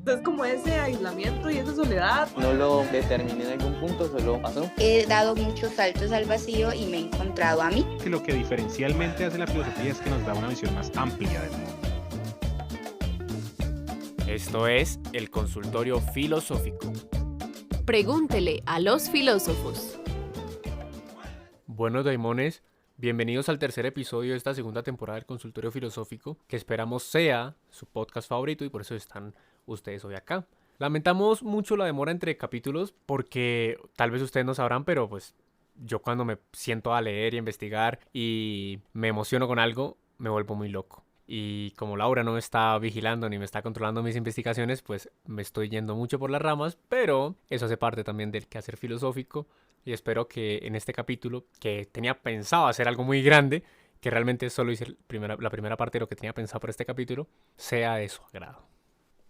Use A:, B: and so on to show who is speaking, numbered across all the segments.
A: Entonces como ese aislamiento y esa soledad.
B: No lo determiné en algún punto, solo pasó.
C: He dado muchos saltos al vacío y me he encontrado a mí.
D: Que lo que diferencialmente hace la filosofía es que nos da una visión más amplia del mundo.
E: Esto es el consultorio filosófico.
F: Pregúntele a los filósofos.
E: Buenos daimones, bienvenidos al tercer episodio de esta segunda temporada del consultorio filosófico, que esperamos sea su podcast favorito y por eso están ustedes hoy acá. Lamentamos mucho la demora entre capítulos porque tal vez ustedes no sabrán, pero pues yo cuando me siento a leer y a investigar y me emociono con algo, me vuelvo muy loco. Y como Laura no me está vigilando ni me está controlando mis investigaciones, pues me estoy yendo mucho por las ramas, pero eso hace parte también del quehacer filosófico y espero que en este capítulo, que tenía pensado hacer algo muy grande, que realmente solo hice la primera parte de lo que tenía pensado por este capítulo, sea de su agrado.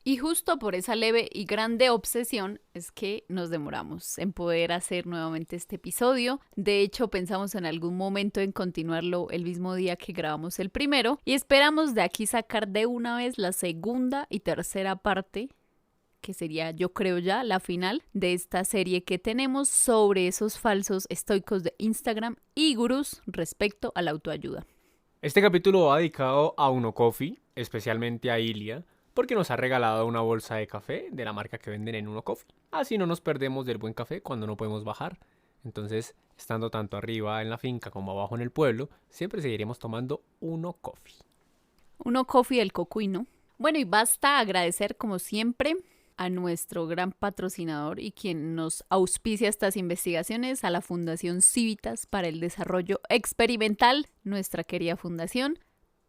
F: Y justo por esa leve y grande obsesión es que nos demoramos en poder hacer nuevamente este episodio. De hecho, pensamos en algún momento en continuarlo el mismo día que grabamos el primero y esperamos de aquí sacar de una vez la segunda y tercera parte, que sería, yo creo ya, la final de esta serie que tenemos sobre esos falsos estoicos de Instagram y gurús respecto a la autoayuda.
E: Este capítulo va dedicado a Uno Coffee, especialmente a Ilia, porque nos ha regalado una bolsa de café de la marca que venden en Uno Coffee. Así no nos perdemos del buen café cuando no podemos bajar. Entonces, estando tanto arriba en la finca como abajo en el pueblo, siempre seguiremos tomando Uno Coffee.
F: Uno Coffee del cocuino. Bueno, y basta agradecer como siempre a nuestro gran patrocinador y quien nos auspicia estas investigaciones, a la Fundación Civitas para el Desarrollo Experimental, nuestra querida fundación,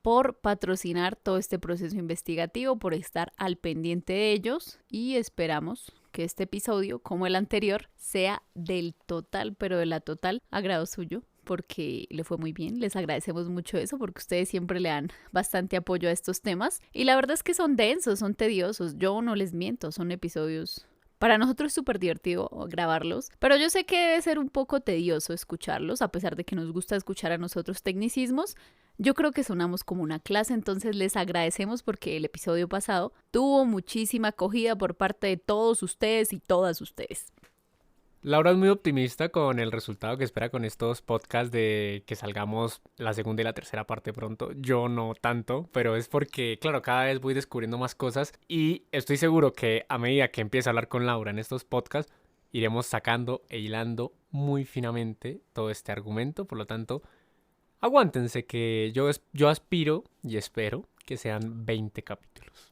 F: por patrocinar todo este proceso investigativo, por estar al pendiente de ellos y esperamos que este episodio, como el anterior, sea del total, pero de la total agrado suyo, porque le fue muy bien. Les agradecemos mucho eso porque ustedes siempre le dan bastante apoyo a estos temas y la verdad es que son densos, son tediosos, yo no les miento, son episodios... Para nosotros es súper divertido grabarlos, pero yo sé que debe ser un poco tedioso escucharlos, a pesar de que nos gusta escuchar a nosotros tecnicismos. Yo creo que sonamos como una clase, entonces les agradecemos porque el episodio pasado tuvo muchísima acogida por parte de todos ustedes y todas ustedes.
E: Laura es muy optimista con el resultado que espera con estos podcasts de que salgamos la segunda y la tercera parte pronto. Yo no tanto, pero es porque, claro, cada vez voy descubriendo más cosas y estoy seguro que a medida que empiece a hablar con Laura en estos podcasts, iremos sacando e hilando muy finamente todo este argumento. Por lo tanto, aguántense que yo aspiro y espero que sean 20 capítulos.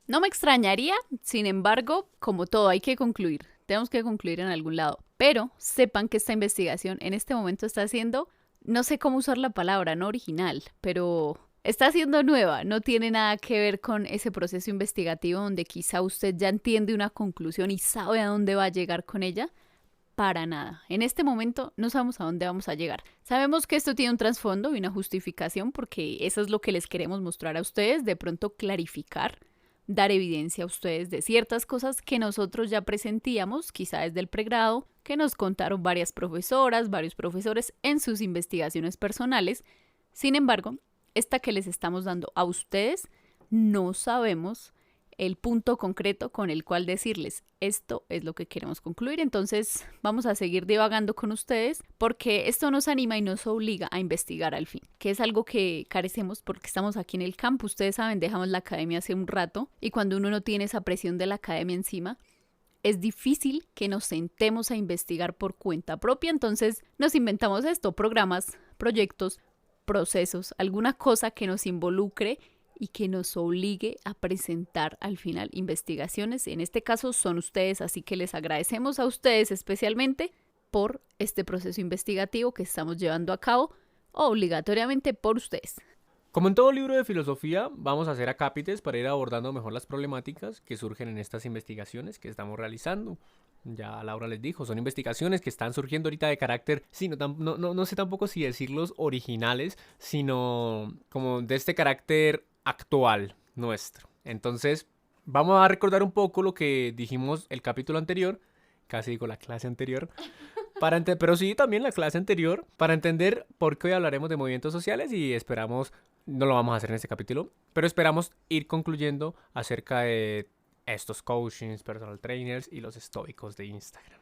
F: No me extrañaría, sin embargo, como todo hay que concluir. Tenemos que concluir en algún lado, pero sepan que esta investigación en este momento está siendo, no sé cómo usar la palabra, no original, pero está siendo nueva, no tiene nada que ver con ese proceso investigativo donde quizá usted ya entiende una conclusión y sabe a dónde va a llegar con ella. Para nada. En este momento no sabemos a dónde vamos a llegar. Sabemos que esto tiene un trasfondo y una justificación porque eso es lo que les queremos mostrar a ustedes, de pronto clarificar, dar evidencia a ustedes de ciertas cosas que nosotros ya presentíamos, quizá desde el pregrado, que nos contaron varias profesoras, varios profesores en sus investigaciones personales. Sin embargo, esta que les estamos dando a ustedes, no sabemos el punto concreto con el cual decirles esto es lo que queremos concluir. Entonces vamos a seguir divagando con ustedes porque esto nos anima y nos obliga a investigar al fin, que es algo que carecemos porque estamos aquí en el campo. Ustedes saben, dejamos la academia hace un rato y cuando uno no tiene esa presión de la academia encima, es difícil que nos sentemos a investigar por cuenta propia. Entonces nos inventamos esto, programas, proyectos, procesos, alguna cosa que nos involucre y que nos obligue a presentar al final investigaciones. En este caso son ustedes, así que les agradecemos a ustedes especialmente por este proceso investigativo que estamos llevando a cabo obligatoriamente por ustedes.
E: Como en todo libro de filosofía, vamos a hacer acápites para ir abordando mejor las problemáticas que surgen en estas investigaciones que estamos realizando. Ya Laura les dijo, son investigaciones que están surgiendo ahorita de carácter, sí, no sé tampoco si decirlos originales, sino como de este carácter actual nuestro. Entonces, vamos a recordar un poco lo que dijimos el capítulo anterior, casi digo la clase anterior, pero sí también la clase anterior, para entender por qué hoy hablaremos de movimientos sociales y esperamos, no lo vamos a hacer en este capítulo, pero esperamos ir concluyendo acerca de estos coachings, personal trainers y los estoicos de Instagram.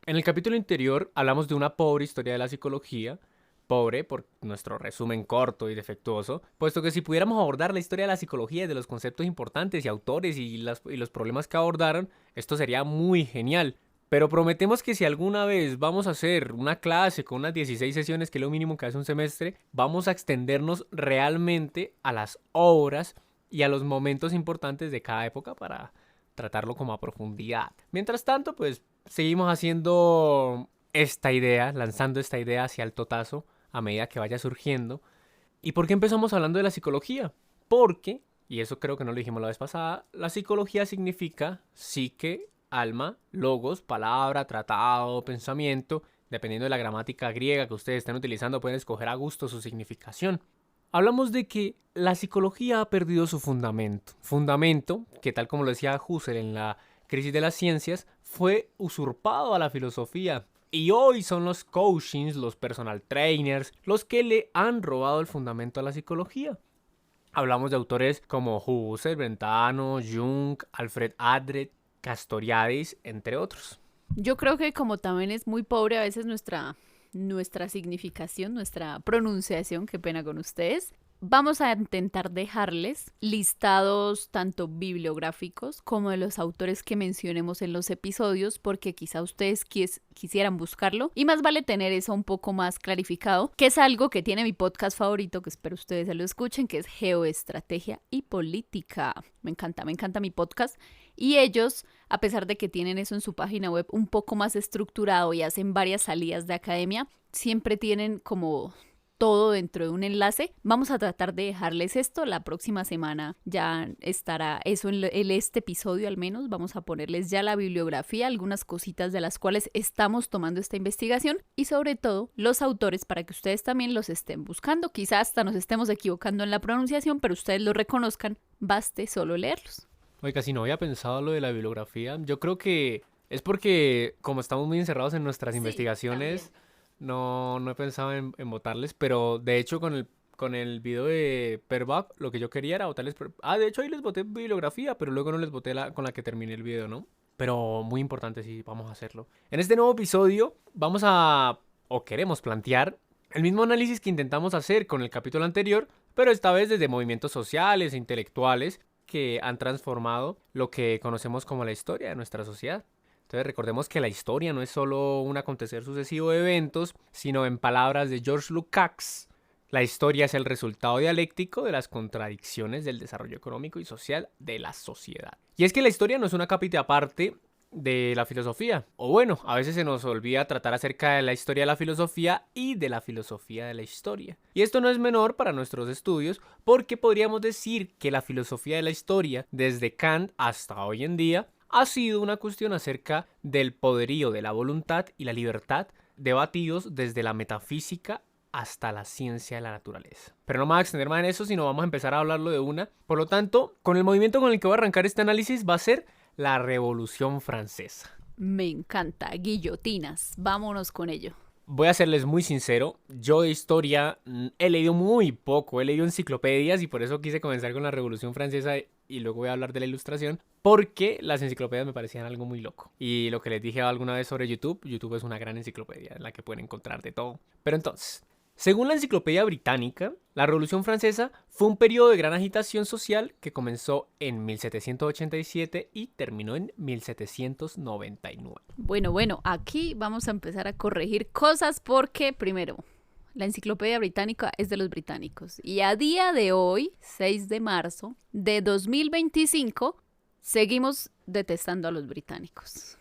E: En el capítulo anterior hablamos de una pobre historia de la psicología, pobre por nuestro resumen corto y defectuoso, puesto que si pudiéramos abordar la historia de la psicología y de los conceptos importantes y autores y los problemas que abordaron, esto sería muy genial. Pero prometemos que si alguna vez vamos a hacer una clase con unas 16 sesiones, que es lo mínimo que hace un semestre, vamos a extendernos realmente a las obras y a los momentos importantes de cada época para tratarlo como a profundidad. Mientras tanto, pues seguimos haciendo esta idea, lanzando esta idea hacia el totazo a medida que vaya surgiendo. ¿Y por qué empezamos hablando de la psicología? Porque, y eso creo que no lo dijimos la vez pasada, la psicología significa psique, alma, logos, palabra, tratado, pensamiento. Dependiendo de la gramática griega que ustedes estén utilizando, pueden escoger a gusto su significación. Hablamos de que la psicología ha perdido su fundamento que, tal como lo decía Husserl en la crisis de las ciencias, fue usurpado a la filosofía. Y hoy son los coachings, los personal trainers, los que le han robado el fundamento a la psicología. Hablamos de autores como Husserl, Brentano, Jung, Alfred Adler, Castoriadis, entre otros.
F: Yo creo que como también es muy pobre a veces nuestra significación, nuestra pronunciación, qué pena con ustedes, vamos a intentar dejarles listados tanto bibliográficos como de los autores que mencionemos en los episodios, porque quizá ustedes quisieran buscarlo y más vale tener eso un poco más clarificado, que es algo que tiene mi podcast favorito, que espero ustedes se lo escuchen, que es Geoestrategia y Política. Me encanta mi podcast. Y ellos, a pesar de que tienen eso en su página web un poco más estructurado y hacen varias salidas de academia, siempre tienen como todo dentro de un enlace. Vamos a tratar de dejarles esto. La próxima semana ya estará eso en este episodio al menos. Vamos a ponerles ya la bibliografía, algunas cositas de las cuales estamos tomando esta investigación y sobre todo los autores para que ustedes también los estén buscando. Quizás hasta nos estemos equivocando en la pronunciación, pero ustedes lo reconozcan. Baste solo leerlos.
E: Oiga, si no había pensado lo de la bibliografía, yo creo que es porque como estamos muy encerrados en nuestras investigaciones, no he pensado en botarles, pero de hecho con el video de Perbach, lo que yo quería era botarles... de hecho ahí les boté bibliografía, pero luego no les boté con la que terminé el video, ¿no? Pero muy importante, sí, vamos a hacerlo. En este nuevo episodio queremos plantear el mismo análisis que intentamos hacer con el capítulo anterior, pero esta vez desde movimientos sociales e intelectuales que han transformado lo que conocemos como la historia de nuestra sociedad. Entonces recordemos que la historia no es solo un acontecer sucesivo de eventos, sino en palabras de George Lukács, la historia es el resultado dialéctico de las contradicciones del desarrollo económico y social de la sociedad. Y es que la historia no es una capítulo aparte de la filosofía, o bueno, a veces se nos olvida tratar acerca de la historia de la filosofía y de la filosofía de la historia. Y esto no es menor para nuestros estudios, porque podríamos decir que la filosofía de la historia, desde Kant hasta hoy en día, ha sido una cuestión acerca del poderío de la voluntad y la libertad, debatidos desde la metafísica hasta la ciencia de la naturaleza. Pero no me voy a extender más en eso, sino vamos a empezar a hablarlo de una. Por lo tanto, con el movimiento con el que voy a arrancar este análisis va a ser la Revolución Francesa.
F: Me encanta, guillotinas, vámonos con ello.
E: Voy a serles muy sincero, yo de historia he leído muy poco, he leído enciclopedias y por eso quise comenzar con la Revolución Francesa y luego voy a hablar de la Ilustración, porque las enciclopedias me parecían algo muy loco. Y lo que les dije alguna vez sobre YouTube es una gran enciclopedia en la que pueden encontrar de todo. Pero entonces, según la Enciclopedia Británica, la Revolución Francesa fue un periodo de gran agitación social que comenzó en 1787 y terminó en 1799.
F: Bueno, aquí vamos a empezar a corregir cosas porque, primero, la Enciclopedia Británica es de los británicos. Y a día de hoy, 6 de marzo de 2025, seguimos detestando a los británicos.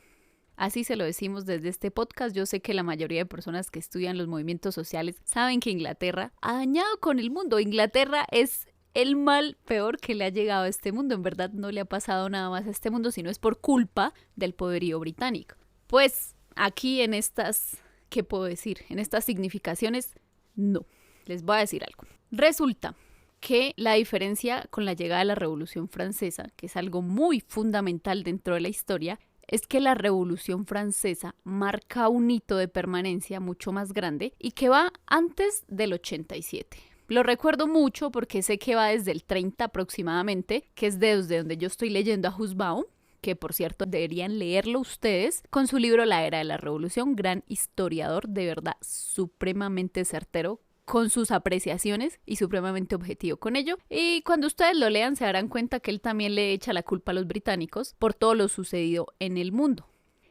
F: Así se lo decimos desde este podcast. Yo sé que la mayoría de personas que estudian los movimientos sociales saben que Inglaterra ha dañado con el mundo. Inglaterra es el mal peor que le ha llegado a este mundo. En verdad no le ha pasado nada más a este mundo, sino es por culpa del poderío británico. Pues aquí en estas, ¿qué puedo decir? En estas significaciones, no. Les voy a decir algo. Resulta que la diferencia con la llegada de la Revolución Francesa, que es algo muy fundamental dentro de la historia, es que la Revolución Francesa marca un hito de permanencia mucho más grande y que va antes del 87. Lo recuerdo mucho porque sé que va desde el 30 aproximadamente, que es desde donde yo estoy leyendo a Hobsbawm, que por cierto deberían leerlo ustedes, con su libro La Era de la Revolución, gran historiador, de verdad supremamente certero con sus apreciaciones y supremamente objetivo con ello. Y cuando ustedes lo lean se darán cuenta que él también le echa la culpa a los británicos por todo lo sucedido en el mundo.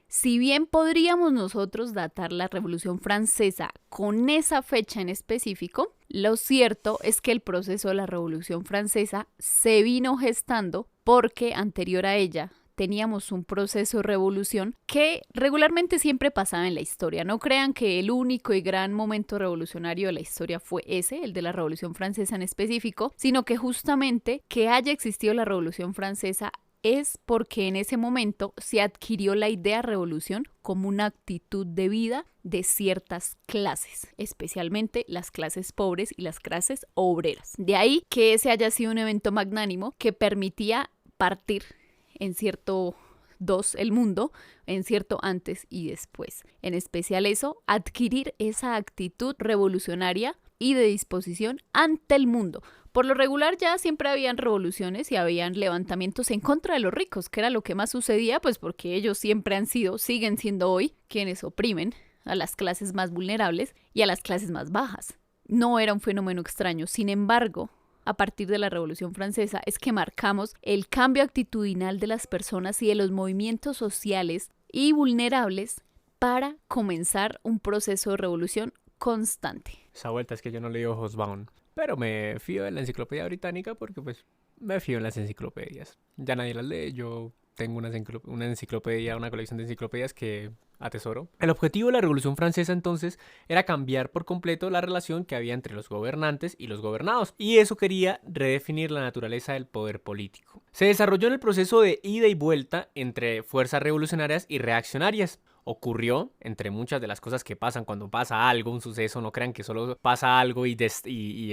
F: Si bien podríamos nosotros datar la Revolución Francesa con esa fecha en específico, lo cierto es que el proceso de la Revolución Francesa se vino gestando porque anterior a ella teníamos un proceso de revolución que regularmente siempre pasaba en la historia. No crean que el único y gran momento revolucionario de la historia fue ese, el de la Revolución Francesa en específico, sino que justamente que haya existido la Revolución Francesa es porque en ese momento se adquirió la idea de revolución como una actitud de vida de ciertas clases, especialmente las clases pobres y las clases obreras. De ahí que ese haya sido un evento magnánimo que permitía partir en cierto el mundo, en cierto antes y después. En especial eso, adquirir esa actitud revolucionaria y de disposición ante el mundo. Por lo regular ya siempre habían revoluciones y habían levantamientos en contra de los ricos, que era lo que más sucedía, pues porque ellos siempre siguen siendo hoy quienes oprimen a las clases más vulnerables y a las clases más bajas. No era un fenómeno extraño, sin embargo, a partir de la Revolución Francesa es que marcamos el cambio actitudinal de las personas y de los movimientos sociales y vulnerables para comenzar un proceso de revolución constante.
E: Esa vuelta es que yo no leo Hobsbawm, pero me fío de la enciclopedia británica porque pues me fío en las enciclopedias. Ya nadie las lee, yo tengo una enciclopedia, una colección de enciclopedias que atesoro. El objetivo de la Revolución Francesa entonces era cambiar por completo la relación que había entre los gobernantes y los gobernados, y eso quería redefinir la naturaleza del poder político. Se desarrolló en el proceso de ida y vuelta entre fuerzas revolucionarias y reaccionarias. Ocurrió, entre muchas de las cosas que pasan cuando pasa algo, un suceso, no crean que solo pasa algo y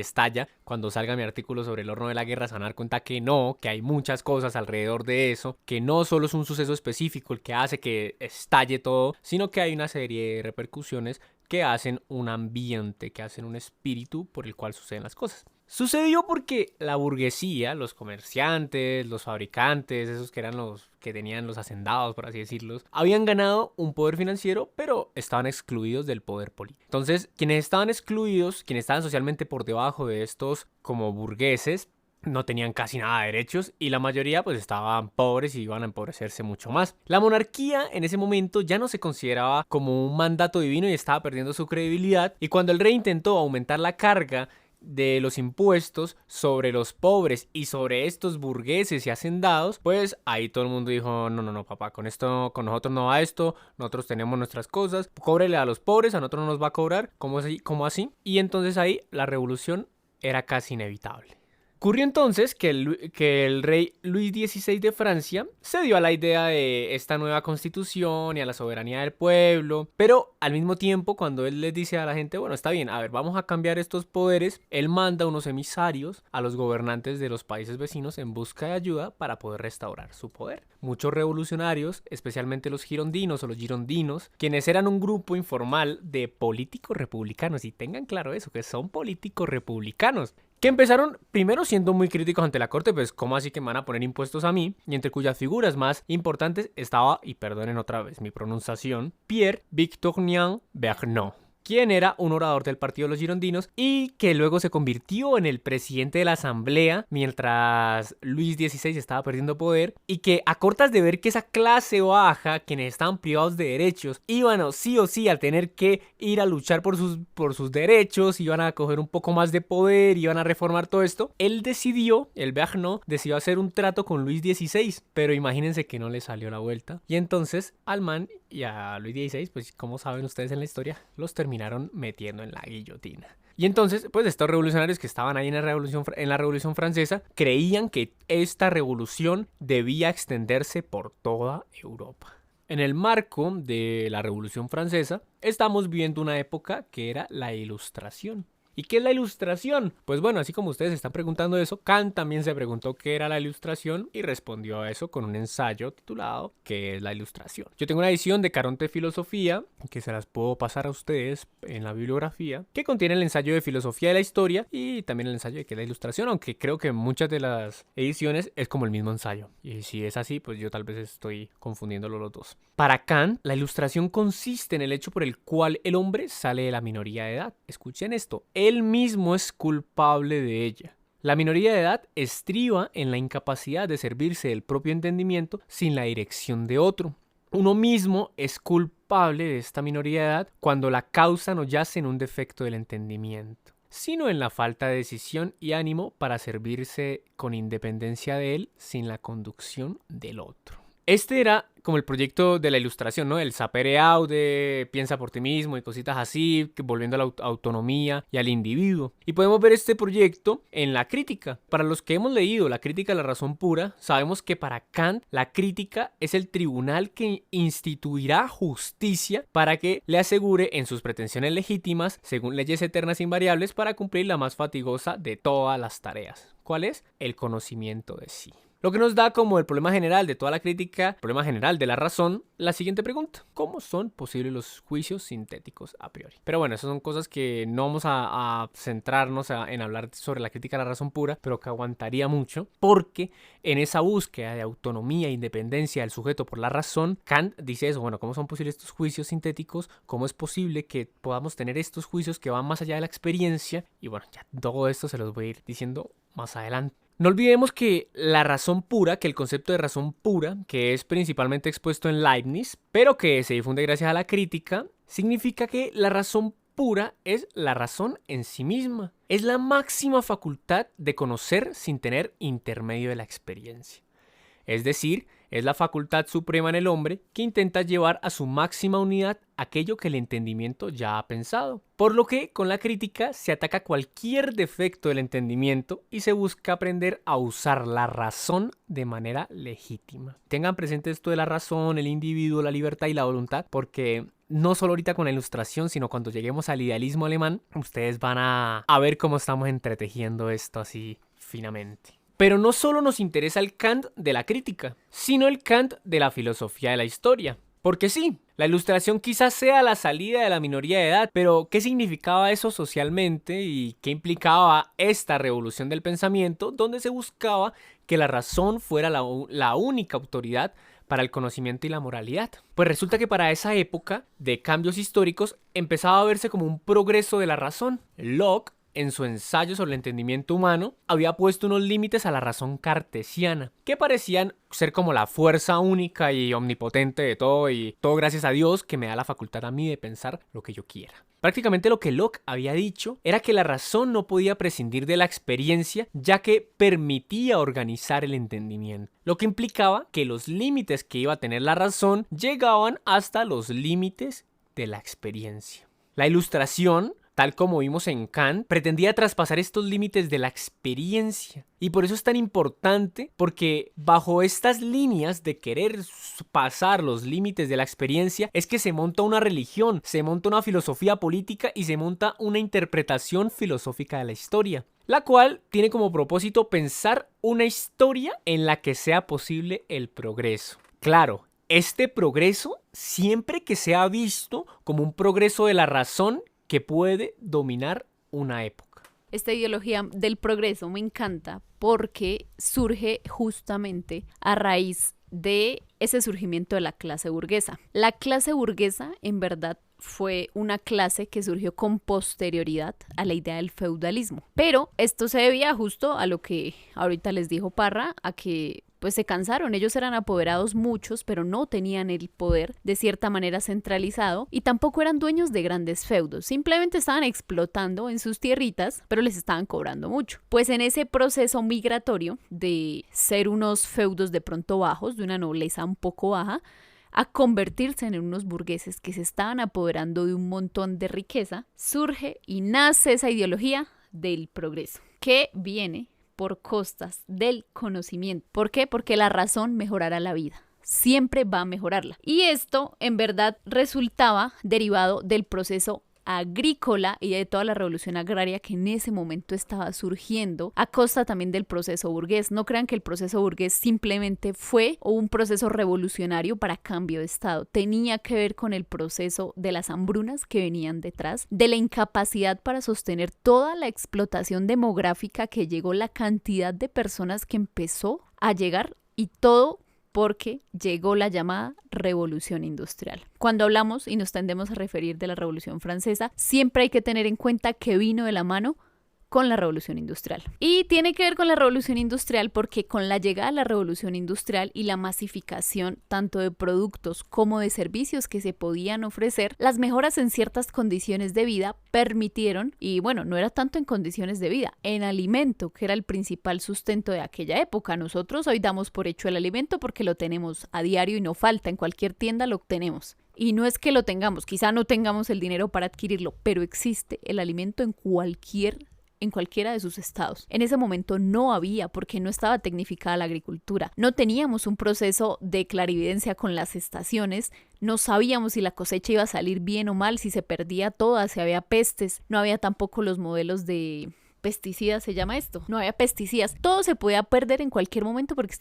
E: estalla. Cuando salga mi artículo sobre el horno de la guerra se van a dar cuenta que no, que hay muchas cosas alrededor de eso, que no solo es un suceso específico el que hace que estalle todo, sino que hay una serie de repercusiones que hacen un ambiente, que hacen un espíritu por el cual suceden las cosas. Sucedió porque la burguesía, los comerciantes, los fabricantes, esos que eran los que tenían los hacendados, por así decirlo, habían ganado un poder financiero, pero estaban excluidos del poder político. Entonces, quienes estaban excluidos, quienes estaban socialmente por debajo de estos como burgueses, no tenían casi nada de derechos y la mayoría pues estaban pobres y iban a empobrecerse mucho más. La monarquía en ese momento ya no se consideraba como un mandato divino y estaba perdiendo su credibilidad, y cuando el rey intentó aumentar la carga de los impuestos sobre los pobres y sobre estos burgueses y hacendados, pues ahí todo el mundo dijo, no, papá, con nosotros no va esto, nosotros tenemos nuestras cosas, cóbrele a los pobres, a nosotros no nos va a cobrar, ¿cómo así? Y entonces ahí la revolución era casi inevitable. Ocurrió entonces que el rey Luis XVI de Francia se dio a la idea de esta nueva constitución y a la soberanía del pueblo, pero al mismo tiempo cuando él les dice a la gente, bueno, está bien, a ver, vamos a cambiar estos poderes, él manda unos emisarios a los gobernantes de los países vecinos en busca de ayuda para poder restaurar su poder. Muchos revolucionarios, especialmente los girondinos o los girondinos, quienes eran un grupo informal de políticos republicanos, y tengan claro eso, que son políticos republicanos, que empezaron primero siendo muy críticos ante la corte, pues ¿cómo así que me van a poner impuestos a mí? Y entre cuyas figuras más importantes estaba, y perdonen otra vez mi pronunciación, Pierre Victorien Vergniaud, quien era un orador del partido de los girondinos y que luego se convirtió en el presidente de la asamblea mientras Luis XVI estaba perdiendo poder, y que a cortas de ver que esa clase baja, quienes estaban privados de derechos, iban sí o sí a tener que ir a luchar por sus derechos, iban a coger un poco más de poder, iban a reformar todo esto, el Vergniaud decidió hacer un trato con Luis XVI, pero imagínense que no le salió la vuelta, y entonces al man y a Luis XVI, pues como saben ustedes en la historia, los terminaron metiendo en la guillotina. Y entonces, pues estos revolucionarios que estaban ahí en la Revolución Francesa creían que esta revolución debía extenderse por toda Europa. En el marco de la Revolución Francesa, estamos viviendo una época que era la Ilustración. ¿Y qué es la ilustración? Pues bueno, así como ustedes se están preguntando eso, Kant también se preguntó qué era la ilustración y respondió a eso con un ensayo titulado ¿Qué es la ilustración? Yo tengo una edición de Caronte Filosofía, que se las puedo pasar a ustedes en la bibliografía, que contiene el ensayo de filosofía de la historia y también el ensayo de qué es la ilustración, aunque creo que en muchas de las ediciones es como el mismo ensayo. Y si es así, pues yo tal vez estoy confundiéndolo los dos. Para Kant, la ilustración consiste en el hecho por el cual el hombre sale de la minoría de edad. Escuchen esto, él mismo es culpable de ella. La minoría de edad estriba en la incapacidad de servirse del propio entendimiento sin la dirección de otro. Uno mismo es culpable de esta minoría de edad cuando la causa no yace en un defecto del entendimiento, sino en la falta de decisión y ánimo para servirse con independencia de él sin la conducción del otro. Este era como el proyecto de la ilustración, ¿no? El sapere aude, piensa por ti mismo y cositas así, volviendo a la autonomía y al individuo. Y podemos ver este proyecto en la crítica. Para los que hemos leído la crítica de la razón pura, sabemos que para Kant la crítica es el tribunal que instituirá justicia para que le asegure en sus pretensiones legítimas, según leyes eternas e invariables, para cumplir la más fatigosa de todas las tareas. ¿Cuál es? El conocimiento de sí. Lo que nos da como el problema general de toda la crítica, el problema general de la razón, la siguiente pregunta: ¿cómo son posibles los juicios sintéticos a priori? Pero bueno, esas son cosas que no vamos a centrarnos en hablar sobre la crítica a la razón pura, pero que aguantaría mucho, porque en esa búsqueda de autonomía e independencia del sujeto por la razón, Kant dice eso, bueno, ¿cómo son posibles estos juicios sintéticos? ¿Cómo es posible que podamos tener estos juicios que van más allá de la experiencia? Y bueno, ya todo esto se los voy a ir diciendo más adelante. No olvidemos que la razón pura, que el concepto de razón pura, que es principalmente expuesto en Leibniz, pero que se difunde gracias a la crítica, significa que la razón pura es la razón en sí misma. Es la máxima facultad de conocer sin tener intermedio de la experiencia. Es decir, es la facultad suprema en el hombre que intenta llevar a su máxima unidad aquello que el entendimiento ya ha pensado. Por lo que con la crítica se ataca cualquier defecto del entendimiento y se busca aprender a usar la razón de manera legítima. Tengan presente esto de la razón, el individuo, la libertad y la voluntad, porque no solo ahorita con la ilustración, sino cuando lleguemos al idealismo alemán, ustedes van a ver cómo estamos entretejiendo esto así finamente. Pero no solo nos interesa el Kant de la crítica, sino el Kant de la filosofía de la historia. Porque sí, la ilustración quizás sea la salida de la minoría de edad, pero ¿qué significaba eso socialmente y qué implicaba esta revolución del pensamiento donde se buscaba que la razón fuera la única autoridad para el conocimiento y la moralidad? Pues resulta que para esa época de cambios históricos empezaba a verse como un progreso de la razón. Locke, en su ensayo sobre el entendimiento humano, había puesto unos límites a la razón cartesiana, que parecían ser como la fuerza única y omnipotente de todo, y todo gracias a Dios que me da la facultad a mí de pensar lo que yo quiera. Prácticamente lo que Locke había dicho era que la razón no podía prescindir de la experiencia, ya que permitía organizar el entendimiento, lo que implicaba que los límites que iba a tener la razón llegaban hasta los límites de la experiencia. La ilustración, tal como vimos en Kant, pretendía traspasar estos límites de la experiencia. Y por eso es tan importante, porque bajo estas líneas de querer pasar los límites de la experiencia es que se monta una religión, se monta una filosofía política y se monta una interpretación filosófica de la historia, la cual tiene como propósito pensar una historia en la que sea posible el progreso. Claro, este progreso siempre que sea visto como un progreso de la razón que puede dominar una época.
F: Esta ideología del progreso me encanta porque surge justamente a raíz de ese surgimiento de la clase burguesa. La clase burguesa, en verdad, fue una clase que surgió con posterioridad a la idea del feudalismo. Pero esto se debía justo a lo que ahorita les dijo Parra, a que pues se cansaron. Ellos eran apoderados muchos, pero no tenían el poder de cierta manera centralizado y tampoco eran dueños de grandes feudos. Simplemente estaban explotando en sus tierritas, pero les estaban cobrando mucho. Pues en ese proceso migratorio de ser unos feudos de pronto bajos, de una nobleza un poco baja, a convertirse en unos burgueses que se estaban apoderando de un montón de riqueza, surge y nace esa ideología del progreso, que viene por costas del conocimiento. ¿Por qué? Porque la razón mejorará la vida. Siempre va a mejorarla. Y esto, en verdad, resultaba derivado del proceso agrícola y de toda la revolución agraria que en ese momento estaba surgiendo, a costa también del proceso burgués. No crean que el proceso burgués simplemente fue un proceso revolucionario para cambio de Estado. Tenía que ver con el proceso de las hambrunas que venían detrás, de la incapacidad para sostener toda la explotación demográfica que llegó, la cantidad de personas que empezó a llegar, y todo porque llegó la llamada Revolución Industrial. Cuando hablamos y nos tendemos a referir de la Revolución Francesa, siempre hay que tener en cuenta que vino de la mano con la Revolución Industrial. Y tiene que ver con la Revolución Industrial porque con la llegada de la Revolución Industrial y la masificación tanto de productos como de servicios que se podían ofrecer, las mejoras en ciertas condiciones de vida permitieron, y bueno, no era tanto en condiciones de vida, en alimento, que era el principal sustento de aquella época. Nosotros hoy damos por hecho el alimento porque lo tenemos a diario y no falta, en cualquier tienda lo tenemos. Y no es que lo tengamos, quizá no tengamos el dinero para adquirirlo, pero existe el alimento en cualquiera de sus estados. En ese momento no había, porque no estaba tecnificada la agricultura. No teníamos un proceso de clarividencia con las estaciones. No sabíamos si la cosecha iba a salir bien o mal, si se perdía toda, si había pestes. No había tampoco los modelos de pesticidas, se llama esto. No había pesticidas. Todo se podía perder en cualquier momento porque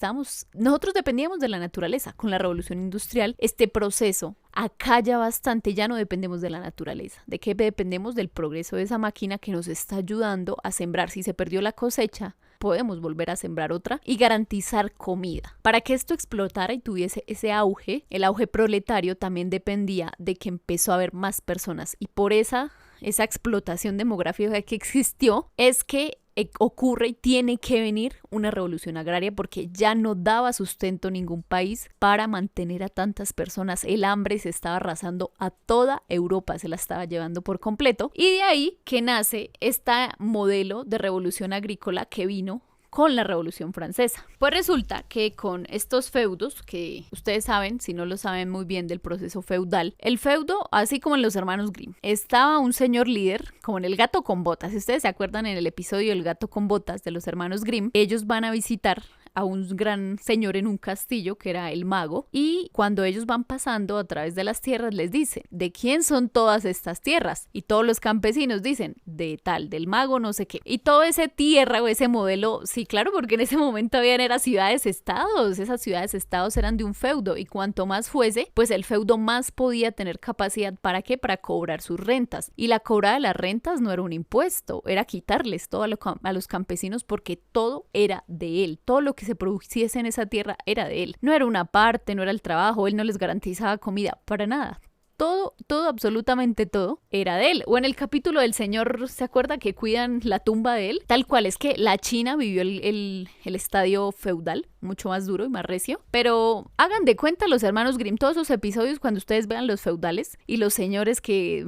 F: nosotros dependíamos de la naturaleza. Con la revolución industrial, este proceso acalla bastante, ya no dependemos de la naturaleza. ¿De qué dependemos? Del progreso de esa máquina que nos está ayudando a sembrar. Si se perdió la cosecha, podemos volver a sembrar otra y garantizar comida. Para que esto explotara y tuviese ese auge, el auge proletario también dependía de que empezó a haber más personas, y por esa explotación demográfica que existió es que ocurre y tiene que venir una revolución agraria, porque ya no daba sustento ningún país para mantener a tantas personas. El hambre se estaba arrasando a toda Europa, se la estaba llevando por completo, y de ahí que nace este modelo de revolución agrícola que vino con la Revolución Francesa. Pues resulta que con estos feudos, que ustedes saben, si no lo saben muy bien del proceso feudal, el feudo, así como en los hermanos Grimm, estaba un señor líder, como en El gato con botas. Si ustedes se acuerdan en el episodio El gato con botas de los hermanos Grimm, ellos van a visitar a un gran señor en un castillo que era el mago, y cuando ellos van pasando a través de las tierras les dice: ¿de quién son todas estas tierras? Y todos los campesinos dicen: de tal, del mago no sé qué. Y todo ese tierra o ese modelo, sí, claro, porque en ese momento habían ciudades-estados. Esas ciudades-estados eran de un feudo, y cuanto más fuese, pues el feudo más podía tener capacidad. ¿Para qué? Para cobrar sus rentas. Y la cobrada de las rentas no era un impuesto, era quitarles todo a los campesinos, porque todo era de él. Todo lo que se produciese en esa tierra era de él. No era una parte, no era el trabajo, él no les garantizaba comida, para nada. Todo, absolutamente todo era de él. O en el capítulo del señor, ¿se acuerda que cuidan la tumba de él? Tal cual, es que la China vivió el estadio feudal, mucho más duro y más recio. Pero hagan de cuenta los hermanos Grimm, todos esos episodios cuando ustedes vean los feudales y los señores que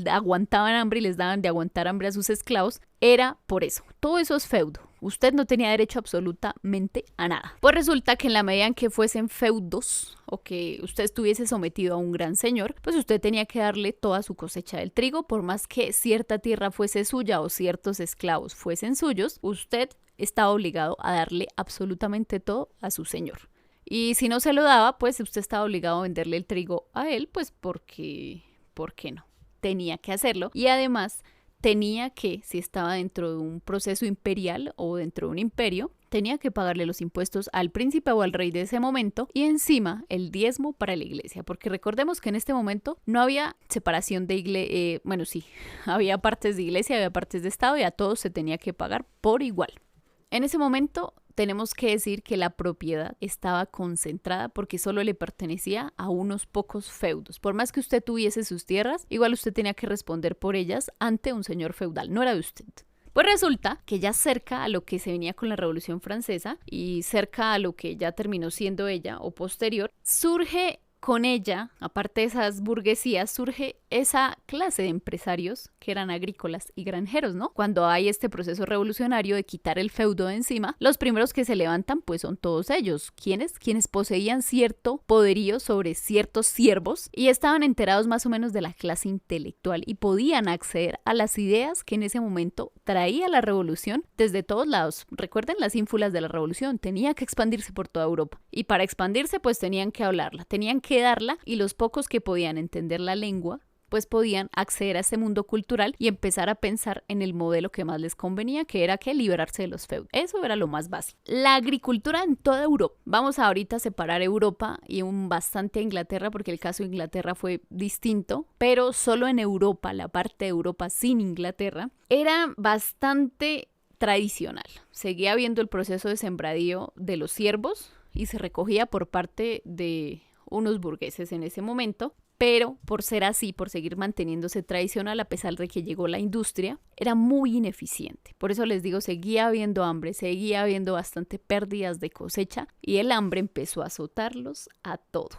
F: aguantaban hambre y les daban de aguantar hambre a sus esclavos, era por eso. Todo eso es feudo. Usted no tenía derecho absolutamente a nada. Pues resulta que en la medida en que fuesen feudos o que usted estuviese sometido a un gran señor, pues usted tenía que darle toda su cosecha del trigo, por más que cierta tierra fuese suya o ciertos esclavos fuesen suyos, usted estaba obligado a darle absolutamente todo a su señor. Y si no se lo daba, pues usted estaba obligado a venderle el trigo a él, pues ¿por qué no? Tenía que hacerlo, y además tenía que, si estaba dentro de un proceso imperial o dentro de un imperio, tenía que pagarle los impuestos al príncipe o al rey de ese momento, y encima el diezmo para la iglesia, porque recordemos que en este momento no había separación de iglesia, bueno, sí, había partes de iglesia, había partes de estado, y a todos se tenía que pagar por igual. En ese momento tenemos que decir que la propiedad estaba concentrada porque solo le pertenecía a unos pocos feudos. Por más que usted tuviese sus tierras, igual usted tenía que responder por ellas ante un señor feudal, no era de usted. Pues resulta que ya cerca a lo que se venía con la Revolución Francesa y cerca a lo que ya terminó siendo ella o posterior, surge con ella, aparte de esas burguesías, surge esa clase de empresarios que eran agrícolas y granjeros, ¿no? Cuando hay este proceso revolucionario de quitar el feudo de encima, los primeros que se levantan pues son todos ellos. ¿Quiénes? Quienes poseían cierto poderío sobre ciertos siervos y estaban enterados más o menos de la clase intelectual y podían acceder a las ideas que en ese momento traía la revolución desde todos lados. Recuerden las ínfulas de la revolución, tenía que expandirse por toda Europa, y para expandirse pues tenían que hablarla, tenían que darla, y los pocos que podían entender la lengua pues podían acceder a este mundo cultural y empezar a pensar en el modelo que más les convenía, que era que liberarse de los feudos. Eso era lo más básico. La agricultura en toda Europa. Vamos ahorita a separar Europa y bastante a Inglaterra, porque el caso de Inglaterra fue distinto, pero solo en Europa, la parte de Europa sin Inglaterra, era bastante tradicional. Seguía habiendo el proceso de sembradío de los ciervos y se recogía por parte de unos burgueses en ese momento, pero por ser así, por seguir manteniéndose tradicional a pesar de que llegó la industria, era muy ineficiente. Por eso les digo, seguía habiendo hambre, seguía habiendo bastante pérdidas de cosecha y el hambre empezó a azotarlos a todos.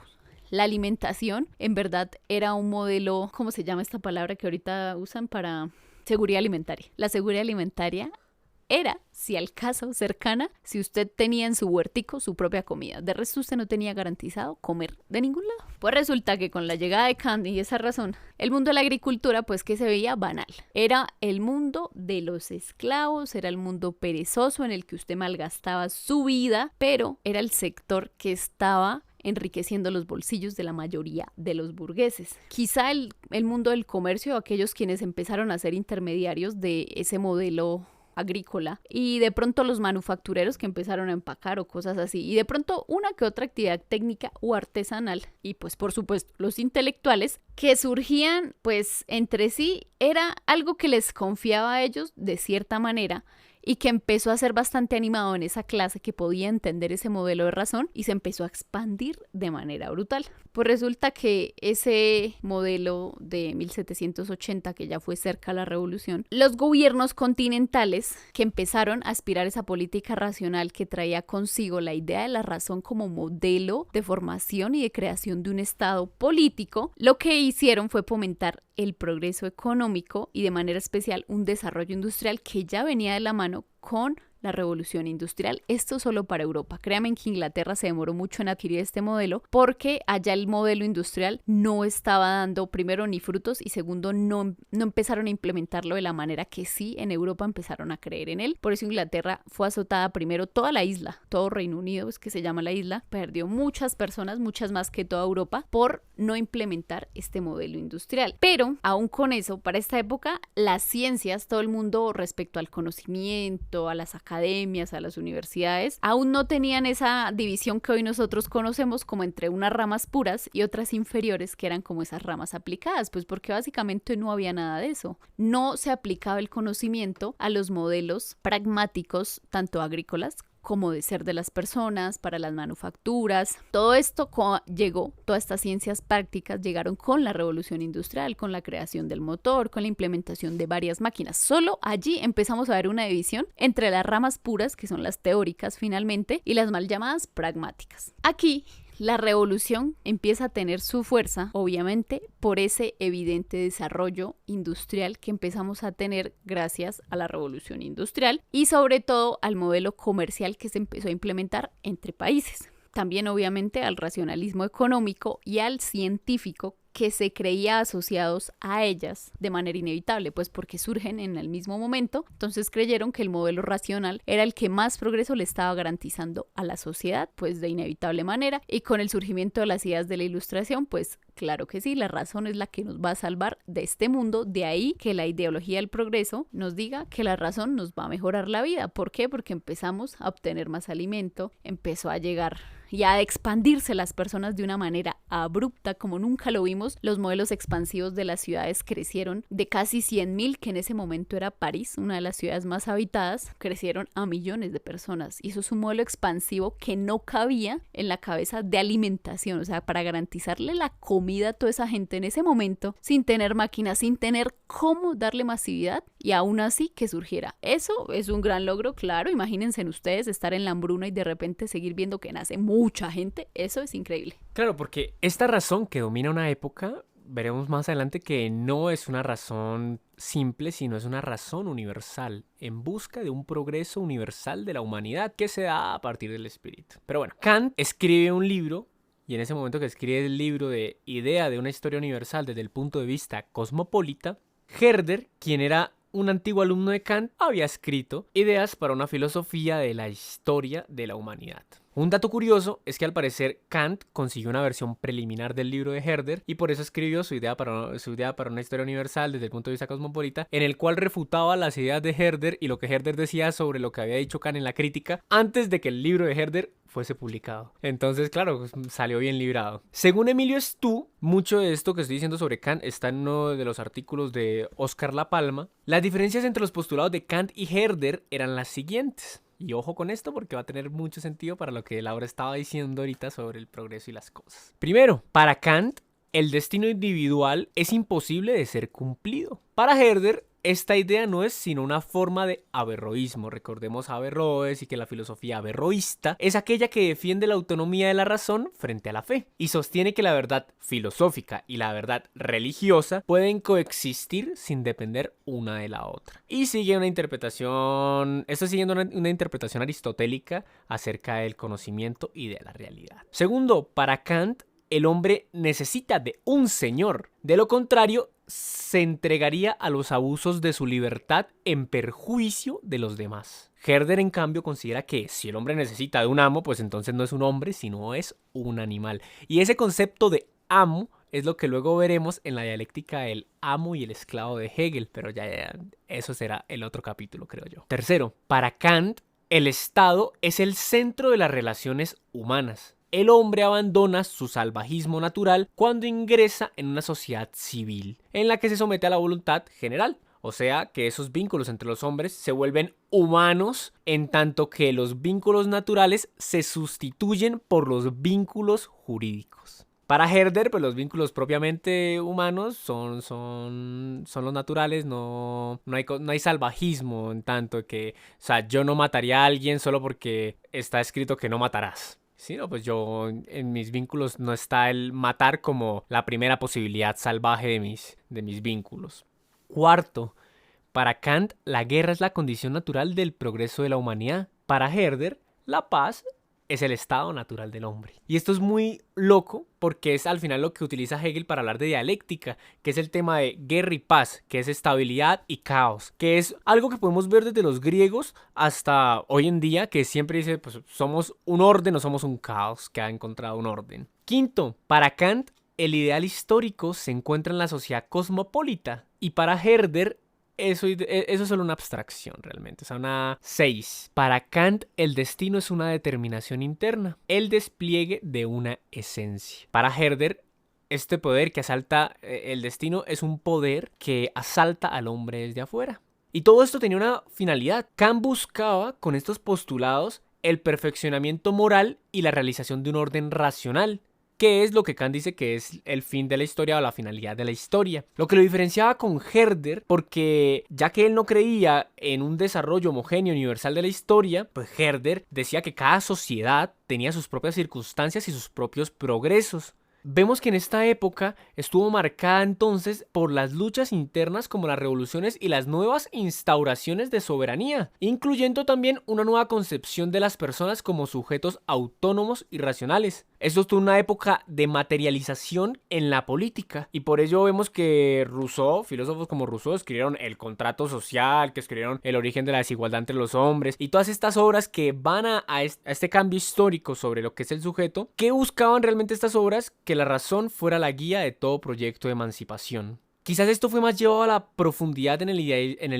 F: La alimentación, en verdad, era un modelo, ¿cómo se llama esta palabra que ahorita usan para seguridad alimentaria? La seguridad alimentaria era, si al caso, cercana, si usted tenía en su huertico su propia comida. De resto, usted no tenía garantizado comer de ningún lado. Pues resulta que con la llegada de Kant y esa razón, el mundo de la agricultura, pues que se veía banal. Era el mundo de los esclavos, era el mundo perezoso en el que usted malgastaba su vida, pero era el sector que estaba enriqueciendo los bolsillos de la mayoría de los burgueses. Quizá el mundo del comercio, aquellos quienes empezaron a ser intermediarios de ese modelo agrícola, y de pronto los manufactureros que empezaron a empacar o cosas así, y de pronto una que otra actividad técnica o artesanal, y pues por supuesto los intelectuales que surgían pues entre sí, era algo que les confiaba a ellos de cierta manera y que empezó a ser bastante animado en esa clase que podía entender ese modelo de razón y se empezó a expandir de manera brutal. Pues resulta que ese modelo de 1780, que ya fue cerca a la revolución, los gobiernos continentales que empezaron a aspirar a esa política racional que traía consigo la idea de la razón como modelo de formación y de creación de un estado político, lo que hicieron fue fomentar el progreso económico y de manera especial un desarrollo industrial que ya venía de la mano con la revolución industrial. Esto solo para Europa. Créanme que Inglaterra se demoró mucho en adquirir este modelo porque allá el modelo industrial no estaba dando, primero, ni frutos y segundo, no empezaron a implementarlo de la manera que sí en Europa empezaron a creer en él. Por eso Inglaterra fue azotada primero, toda la isla, todo Reino Unido, es que se llama la isla, perdió muchas personas, muchas más que toda Europa, por no implementar este modelo industrial. Pero aún con eso, para esta época, las ciencias, todo el mundo respecto al conocimiento, a las academias, a las universidades, aún no tenían esa división que hoy nosotros conocemos como entre unas ramas puras y otras inferiores que eran como esas ramas aplicadas, pues porque básicamente no había nada de eso. No se aplicaba el conocimiento a los modelos pragmáticos, tanto agrícolas como de ser de las personas, para las manufacturas. Todo esto llegó, todas estas ciencias prácticas llegaron con la revolución industrial, con la creación del motor, con la implementación de varias máquinas. Solo allí empezamos a ver una división entre las ramas puras, que son las teóricas finalmente, y las mal llamadas pragmáticas. Aquí la revolución empieza a tener su fuerza, obviamente, por ese evidente desarrollo industrial que empezamos a tener gracias a la revolución industrial y sobre todo al modelo comercial que se empezó a implementar entre países. También, obviamente, al racionalismo económico y al científico que se creía asociados a ellas de manera inevitable, pues porque surgen en el mismo momento. Entonces creyeron que el modelo racional era el que más progreso le estaba garantizando a la sociedad, pues de inevitable manera. Y con el surgimiento de las ideas de la Ilustración, pues claro que sí, la razón es la que nos va a salvar de este mundo. De ahí que la ideología del progreso nos diga que la razón nos va a mejorar la vida. ¿Por qué? Porque empezamos a obtener más alimento, empezó a llegar y a expandirse las personas de una manera abrupta como nunca lo vimos. Los modelos expansivos de las ciudades crecieron de casi 100.000, que en ese momento era París, una de las ciudades más habitadas, crecieron a millones de personas. Y eso es un modelo expansivo que no cabía en la cabeza de alimentación, o sea, para garantizarle la comida a toda esa gente en ese momento, sin tener máquinas, sin tener cómo darle masividad, y aún así que surgiera. Eso es un gran logro, claro. Imagínense en ustedes estar en la hambruna y de repente seguir viendo que nace mucha gente. Eso es increíble.
E: Claro, porque esta razón que domina una época, veremos más adelante que no es una razón simple, sino es una razón universal, en busca de un progreso universal de la humanidad que se da a partir del espíritu. Pero bueno, Kant escribe un libro, y en ese momento que escribe el libro de Idea de una historia universal desde el punto de vista cosmopolita, Herder, quien era un antiguo alumno de Kant, había escrito Ideas para una filosofía de la historia de la humanidad. Un dato curioso es que al parecer Kant consiguió una versión preliminar del libro de Herder y por eso escribió su idea para una historia universal desde el punto de vista cosmopolita, en el cual refutaba las ideas de Herder y lo que Herder decía sobre lo que había dicho Kant en la crítica antes de que el libro de Herder fuese publicado. Entonces, claro, salió bien librado. Según Emilio Stu, mucho de esto que estoy diciendo sobre Kant está en uno de los artículos de Oscar La Palma. Las diferencias entre los postulados de Kant y Herder eran las siguientes. Y ojo con esto porque va a tener mucho sentido para lo que Laura estaba diciendo ahorita sobre el progreso y las cosas. Primero, para Kant, el destino individual es imposible de ser cumplido. Para Herder, esta idea no es sino una forma de averroísmo. Recordemos a Averroes y que la filosofía averroísta es aquella que defiende la autonomía de la razón frente a la fe y sostiene que la verdad filosófica y la verdad religiosa pueden coexistir sin depender una de la otra. Y sigue una interpretación, esto siguiendo una interpretación aristotélica acerca del conocimiento y de la realidad. Segundo, para Kant, el hombre necesita de un señor. De lo contrario, se entregaría a los abusos de su libertad en perjuicio de los demás. Herder, en cambio, considera que si el hombre necesita de un amo, pues entonces no es un hombre, sino es un animal. Y ese concepto de amo es lo que luego veremos en la dialéctica del amo y el esclavo de Hegel, pero ya eso será el otro capítulo, creo yo. Tercero, para Kant, el Estado es el centro de las relaciones humanas. El hombre abandona su salvajismo natural cuando ingresa en una sociedad civil, en la que se somete a la voluntad general. O sea, que esos vínculos entre los hombres se vuelven humanos, en tanto que los vínculos naturales se sustituyen por los vínculos jurídicos. Para Herder, pues los vínculos propiamente humanos son los naturales, no hay salvajismo en tanto que, o sea, yo no mataría a alguien solo porque está escrito que no matarás. Sí, no, pues yo en mis vínculos no está el matar como la primera posibilidad salvaje de mis vínculos. Cuarto, para Kant la guerra es la condición natural del progreso de la humanidad. Para Herder, la paz es el estado natural del hombre. Y esto es muy loco porque es al final lo que utiliza Hegel para hablar de dialéctica, que es el tema de guerra y paz, que es estabilidad y caos, que es algo que podemos ver desde los griegos hasta hoy en día, que siempre dice, pues somos un orden o somos un caos que ha encontrado un orden. Quinto, para Kant, el ideal histórico se encuentra en la sociedad cosmopolita y para Herder, eso es solo una abstracción realmente, o sea, una 6. Para Kant, el destino es una determinación interna, el despliegue de una esencia. Para Herder, este poder que asalta el destino es un poder que asalta al hombre desde afuera. Y todo esto tenía una finalidad. Kant buscaba con estos postulados el perfeccionamiento moral y la realización de un orden racional, que es lo que Kant dice que es el fin de la historia o la finalidad de la historia. Lo que lo diferenciaba con Herder, porque ya que él no creía en un desarrollo homogéneo universal de la historia, pues Herder decía que cada sociedad tenía sus propias circunstancias y sus propios progresos. Vemos que en esta época estuvo marcada entonces por las luchas internas como las revoluciones y las nuevas instauraciones de soberanía, incluyendo también una nueva concepción de las personas como sujetos autónomos y racionales. Esto estuvo en una época de materialización en la política y por ello vemos que Rousseau, filósofos como Rousseau, escribieron El contrato social, que escribieron El origen de la desigualdad entre los hombres y todas estas obras que van a este cambio histórico sobre lo que es el sujeto. ¿Qué buscaban realmente estas obras? Que la razón fuera la guía de todo proyecto de emancipación. Quizás esto fue más llevado a la profundidad en el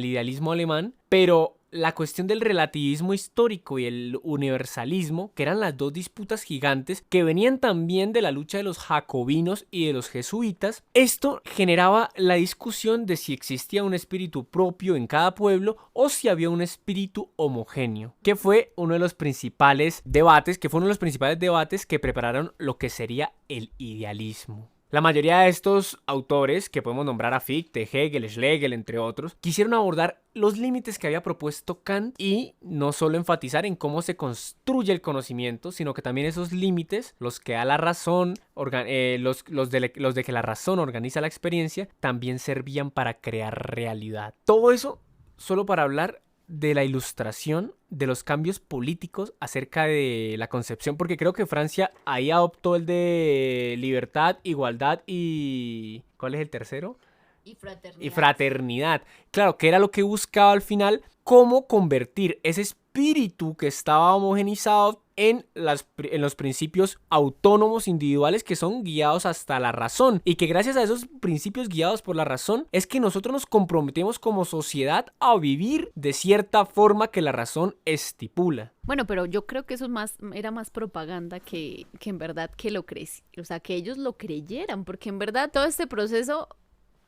E: idealismo alemán, pero la cuestión del relativismo histórico y el universalismo, que eran las dos disputas gigantes que venían también de la lucha de los jacobinos y de los jesuitas, esto generaba la discusión de si existía un espíritu propio en cada pueblo o si había un espíritu homogéneo, que fue uno de los principales debates, que prepararon lo que sería el idealismo. La mayoría de estos autores, que podemos nombrar a Fichte, Hegel, Schlegel, entre otros, quisieron abordar los límites que había propuesto Kant y no solo enfatizar en cómo se construye el conocimiento, sino que también esos límites, los que da la razón, los de que la razón organiza la experiencia, también servían para crear realidad. Todo eso solo para hablar de la ilustración, de los cambios políticos acerca de la concepción, porque creo que Francia ahí adoptó el de libertad, igualdad y... ¿cuál es el tercero? Y fraternidad. Claro, que era lo que buscaba al final, cómo convertir ese espíritu que estaba homogenizado en los principios autónomos individuales que son guiados hasta la razón, y que gracias a esos principios guiados por la razón es que nosotros nos comprometemos como sociedad a vivir de cierta forma que la razón estipula.
F: Bueno, pero yo creo que eso era más propaganda que en verdad que lo o sea, que ellos lo creyeran, porque en verdad todo este proceso,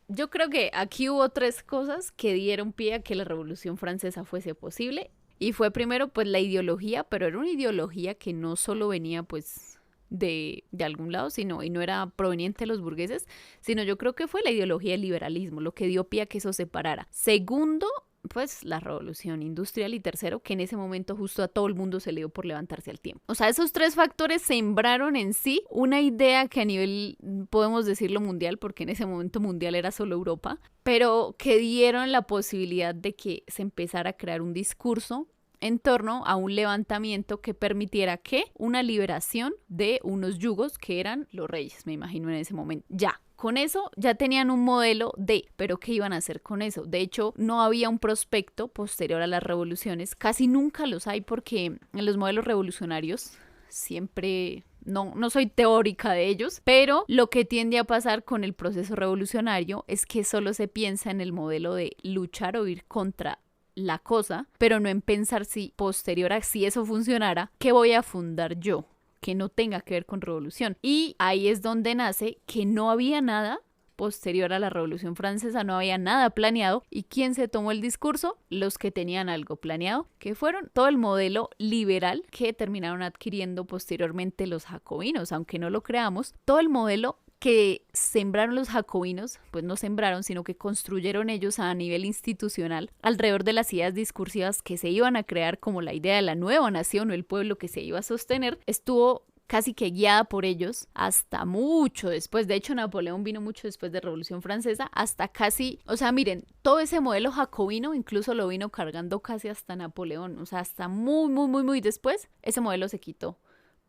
F: yo creo que aquí hubo 3 cosas que dieron pie a que la Revolución Francesa fuese posible. Y fue primero pues la ideología, pero era una ideología que no solo venía pues de algún lado, y no era proveniente de los burgueses, sino yo creo que fue la ideología del liberalismo, lo que dio pie a que eso se separara. Segundo, pues la revolución industrial, y tercero, que en ese momento justo a todo el mundo se le dio por levantarse al tiempo. O sea, esos 3 factores sembraron en sí una idea que a nivel, podemos decirlo mundial, porque en ese momento mundial era solo Europa, pero que dieron la posibilidad de que se empezara a crear un discurso en torno a un levantamiento que permitiera que una liberación de unos yugos que eran los reyes, me imagino en ese momento. Ya, con eso ya tenían un modelo pero ¿qué iban a hacer con eso? De hecho, no había un prospecto posterior a las revoluciones, casi nunca los hay porque en los modelos revolucionarios siempre... No soy teórica de ellos, pero lo que tiende a pasar con el proceso revolucionario es que solo se piensa en el modelo de luchar o ir contra la cosa, pero no en pensar si posterior a si eso funcionara, ¿qué voy a fundar yo? Que no tenga que ver con revolución. Y ahí es donde nace que no había nada posterior a la Revolución Francesa, no había nada planeado. ¿Y quién se tomó el discurso? Los que tenían algo planeado, que fueron todo el modelo liberal que terminaron adquiriendo posteriormente los jacobinos, aunque no lo creamos, todo el modelo que sembraron los jacobinos, pues no sembraron, sino que construyeron ellos a nivel institucional alrededor de las ideas discursivas que se iban a crear como la idea de la nueva nación o el pueblo que se iba a sostener, estuvo casi que guiada por ellos hasta mucho después. De hecho, Napoleón vino mucho después de la Revolución Francesa, hasta casi, o sea, miren, todo ese modelo jacobino incluso lo vino cargando casi hasta Napoleón, o sea, hasta muy después, ese modelo se quitó.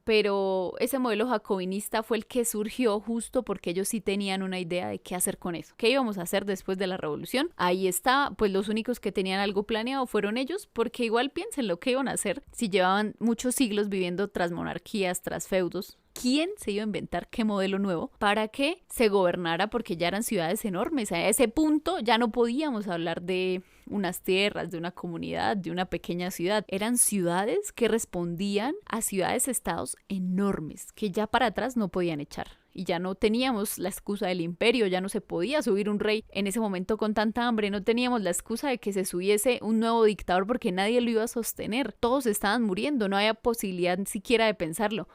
F: Pero ese modelo jacobinista fue el que surgió justo porque ellos sí tenían una idea de qué hacer con eso. ¿Qué íbamos a hacer después de la revolución? Ahí está, pues los únicos que tenían algo planeado fueron ellos, porque igual piensen lo que iban a hacer si llevaban muchos siglos viviendo tras monarquías, tras feudos. ¿Quién se iba a inventar qué modelo nuevo para que se gobernara? Porque ya eran ciudades enormes. A ese punto ya no podíamos hablar de unas tierras, de una comunidad, de una pequeña ciudad. Eran ciudades que respondían a ciudades-estados enormes, que ya para atrás no podían echar. Y ya no teníamos la excusa del imperio, ya no se podía subir un rey en ese momento con tanta hambre, no teníamos la excusa de que se subiese un nuevo dictador porque nadie lo iba a sostener. Todos estaban muriendo, no había posibilidad siquiera de pensarlo.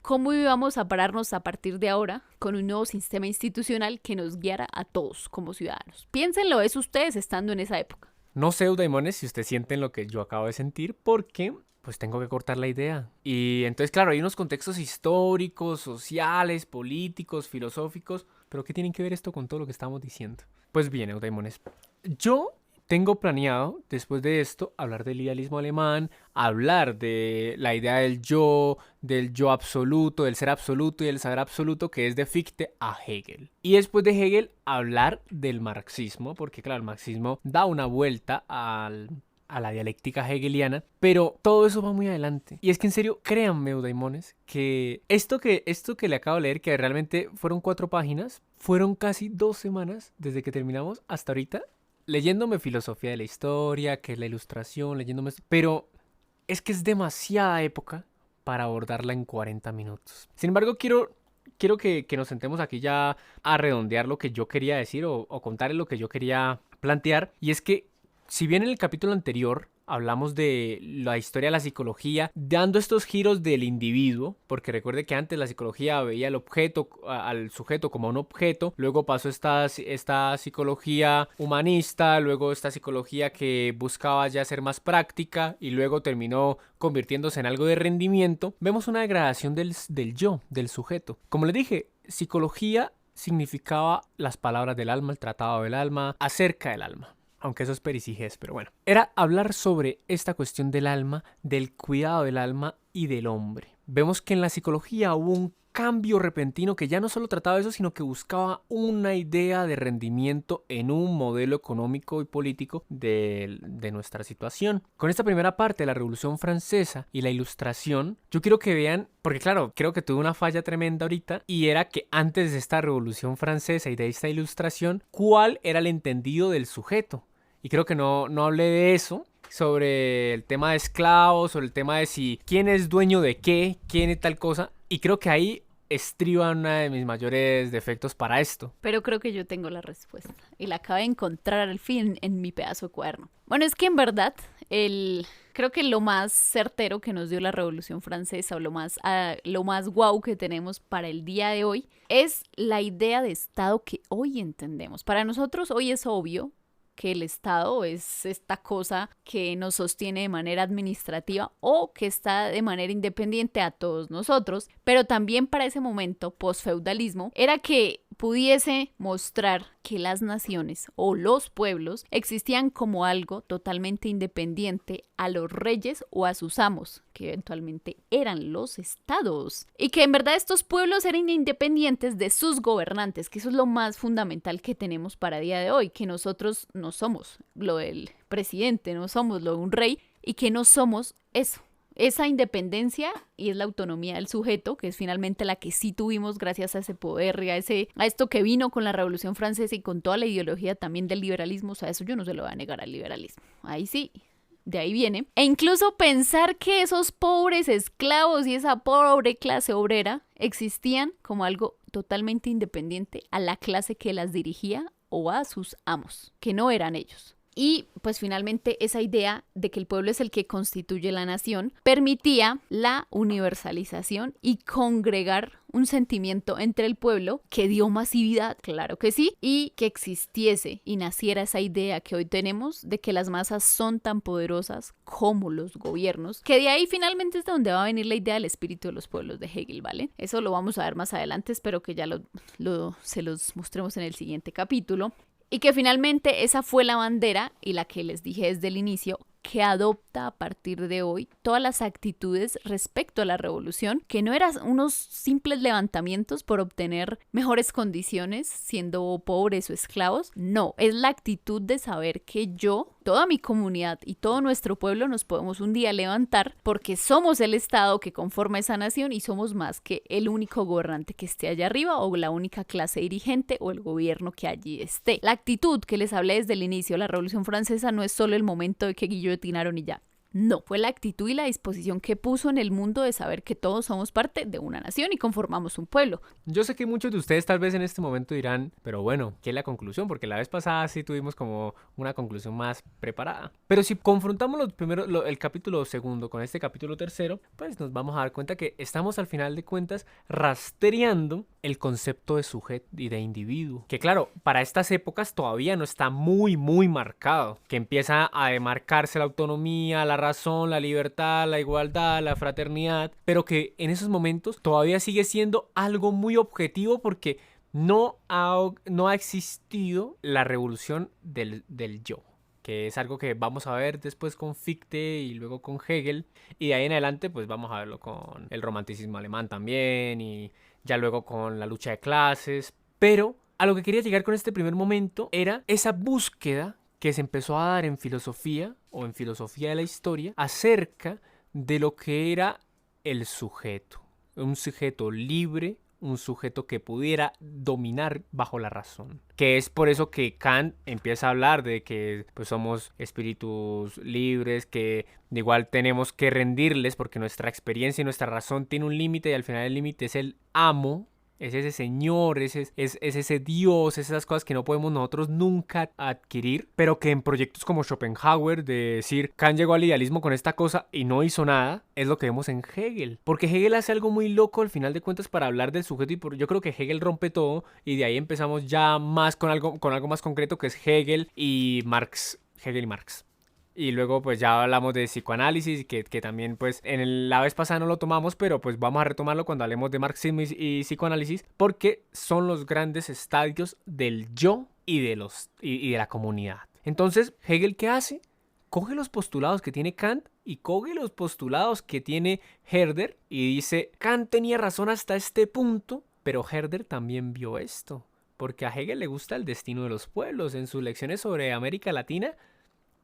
F: ¿Cómo íbamos a pararnos a partir de ahora con un nuevo sistema institucional que nos guiara a todos como ciudadanos? Piénsenlo, es ustedes estando en esa época.
E: No sé, Eudaimones, si ustedes sienten lo que yo acabo de sentir, porque pues tengo que cortar la idea. Y entonces, claro, hay unos contextos históricos, sociales, políticos, filosóficos, pero ¿qué tienen que ver esto con todo lo que estamos diciendo? Pues bien, Eudaimones, yo tengo planeado, después de esto, hablar del idealismo alemán, hablar de la idea del yo absoluto, del ser absoluto y del saber absoluto, que es de Fichte a Hegel. Y después de Hegel, hablar del marxismo, porque claro, el marxismo da una vuelta a la dialéctica hegeliana, pero todo eso va muy adelante. Y es que en serio, créanme, Eudaimones, que esto que le acabo de leer, que realmente fueron 4 páginas, fueron casi 2 semanas desde que terminamos hasta ahorita, leyéndome filosofía de la historia, que es la ilustración, leyéndome... Pero es que es demasiada época para abordarla en 40 minutos. Sin embargo, quiero que nos sentemos aquí ya a redondear lo que yo quería decir o contarles lo que yo quería plantear. Y es que, si bien en el capítulo anterior hablamos de la historia de la psicología, dando estos giros del individuo, porque recuerde que antes la psicología veía al sujeto como un objeto, luego pasó esta psicología humanista, luego esta psicología que buscaba ya ser más práctica y luego terminó convirtiéndose en algo de rendimiento, vemos una degradación del yo, del sujeto. Como les dije, psicología significaba las palabras del alma, el tratado del alma, acerca del alma. Aunque eso es perisigés, pero bueno. Era hablar sobre esta cuestión del alma, del cuidado del alma y del hombre. Vemos que en la psicología hubo un cambio repentino que ya no solo trataba eso, sino que buscaba una idea de rendimiento en un modelo económico y político de nuestra situación. Con esta primera parte de la Revolución Francesa y la Ilustración, yo quiero que vean, porque claro, creo que tuve una falla tremenda ahorita, y era que antes de esta Revolución Francesa y de esta Ilustración, ¿cuál era el entendido del sujeto? Y creo que no hablé de eso, sobre el tema de esclavos, sobre el tema de si quién es dueño de qué, quién es tal cosa, y creo que ahí estriba uno de mis mayores defectos para esto.
F: Pero creo que yo tengo la respuesta y la acabo de encontrar al fin en mi pedazo de cuaderno. Bueno, es que en verdad creo que lo más certero que nos dio la Revolución Francesa o lo más guau que tenemos para el día de hoy es la idea de Estado que hoy entendemos. Para nosotros hoy es obvio que el Estado es esta cosa que nos sostiene de manera administrativa o que está de manera independiente a todos nosotros, pero también para ese momento, posfeudalismo, era que pudiese mostrar que las naciones o los pueblos existían como algo totalmente independiente a los reyes o a sus amos, que eventualmente eran los estados, y que en verdad estos pueblos eran independientes de sus gobernantes, que eso es lo más fundamental que tenemos para el día de hoy, que nosotros no somos lo del presidente, no somos lo de un rey, y que no somos eso. Esa independencia y es la autonomía del sujeto, que es finalmente la que sí tuvimos gracias a ese poder y a esto que vino con la Revolución Francesa y con toda la ideología también del liberalismo. O sea, eso yo no se lo voy a negar al liberalismo. Ahí sí, de ahí viene. E incluso pensar que esos pobres esclavos y esa pobre clase obrera existían como algo totalmente independiente a la clase que las dirigía o a sus amos, que no eran ellos. Y pues finalmente esa idea de que el pueblo es el que constituye la nación permitía la universalización y congregar un sentimiento entre el pueblo que dio masividad, claro que sí, y que existiese y naciera esa idea que hoy tenemos de que las masas son tan poderosas como los gobiernos, que de ahí finalmente es de donde va a venir la idea del espíritu de los pueblos de Hegel, ¿vale? Eso lo vamos a ver más adelante, espero que ya se los mostremos en el siguiente capítulo. Y que finalmente esa fue la bandera y la que les dije desde el inicio que adopta a partir de hoy todas las actitudes respecto a la revolución, que no eran unos simples levantamientos por obtener mejores condiciones siendo pobres o esclavos, no, es la actitud de saber que yo, toda mi comunidad y todo nuestro pueblo nos podemos un día levantar porque somos el Estado que conforma esa nación y somos más que el único gobernante que esté allá arriba o la única clase dirigente o el gobierno que allí esté. La actitud que les hablé desde el inicio de la Revolución Francesa no es solo el momento de que guillotinaron y ya. No, fue la actitud y la disposición que puso en el mundo de saber que todos somos parte de una nación y conformamos un pueblo.
E: Yo sé que muchos de ustedes tal vez en este momento dirán, pero bueno, ¿qué es la conclusión? Porque la vez pasada sí tuvimos como una conclusión más preparada. Pero si confrontamos el capítulo segundo con este capítulo tercero, pues nos vamos a dar cuenta que estamos al final de cuentas rastreando el concepto de sujeto y de individuo. Que claro, para estas épocas todavía no está muy marcado. Que empieza a demarcarse la autonomía, la razón, la libertad, la igualdad, la fraternidad, pero que en esos momentos todavía sigue siendo algo muy objetivo porque no ha existido la revolución del yo, que es algo que vamos a ver después con Fichte y luego con Hegel, y de ahí en adelante pues vamos a verlo con el romanticismo alemán también y ya luego con la lucha de clases. Pero a lo que quería llegar con este primer momento era esa búsqueda que se empezó a dar en filosofía o en filosofía de la historia acerca de lo que era el sujeto. Un sujeto libre, un sujeto que pudiera dominar bajo la razón. Que es por eso que Kant empieza a hablar de que pues, somos espíritus libres, que de igual tenemos que rendirles porque nuestra experiencia y nuestra razón tiene un límite y al final el límite es el amo. Es ese señor, es ese Dios, esas cosas que no podemos nosotros nunca adquirir, pero que en proyectos como Schopenhauer, de decir Kant llegó al idealismo con esta cosa y no hizo nada, es lo que vemos en Hegel. Porque Hegel hace algo muy loco al final de cuentas para hablar del sujeto y yo creo que Hegel rompe todo y de ahí empezamos ya más con algo más concreto que es Hegel y Marx. Y luego pues ya hablamos de psicoanálisis, que también pues la vez pasada no lo tomamos, pero pues vamos a retomarlo cuando hablemos de marxismo y psicoanálisis, porque son los grandes estadios del yo y de la comunidad. Entonces, ¿Hegel qué hace? coge los postulados que tiene Kant y coge los postulados que tiene Herder y dice, Kant tenía razón hasta este punto, pero Herder también vio esto, porque a Hegel le gusta el destino de los pueblos. En sus lecciones sobre América Latina,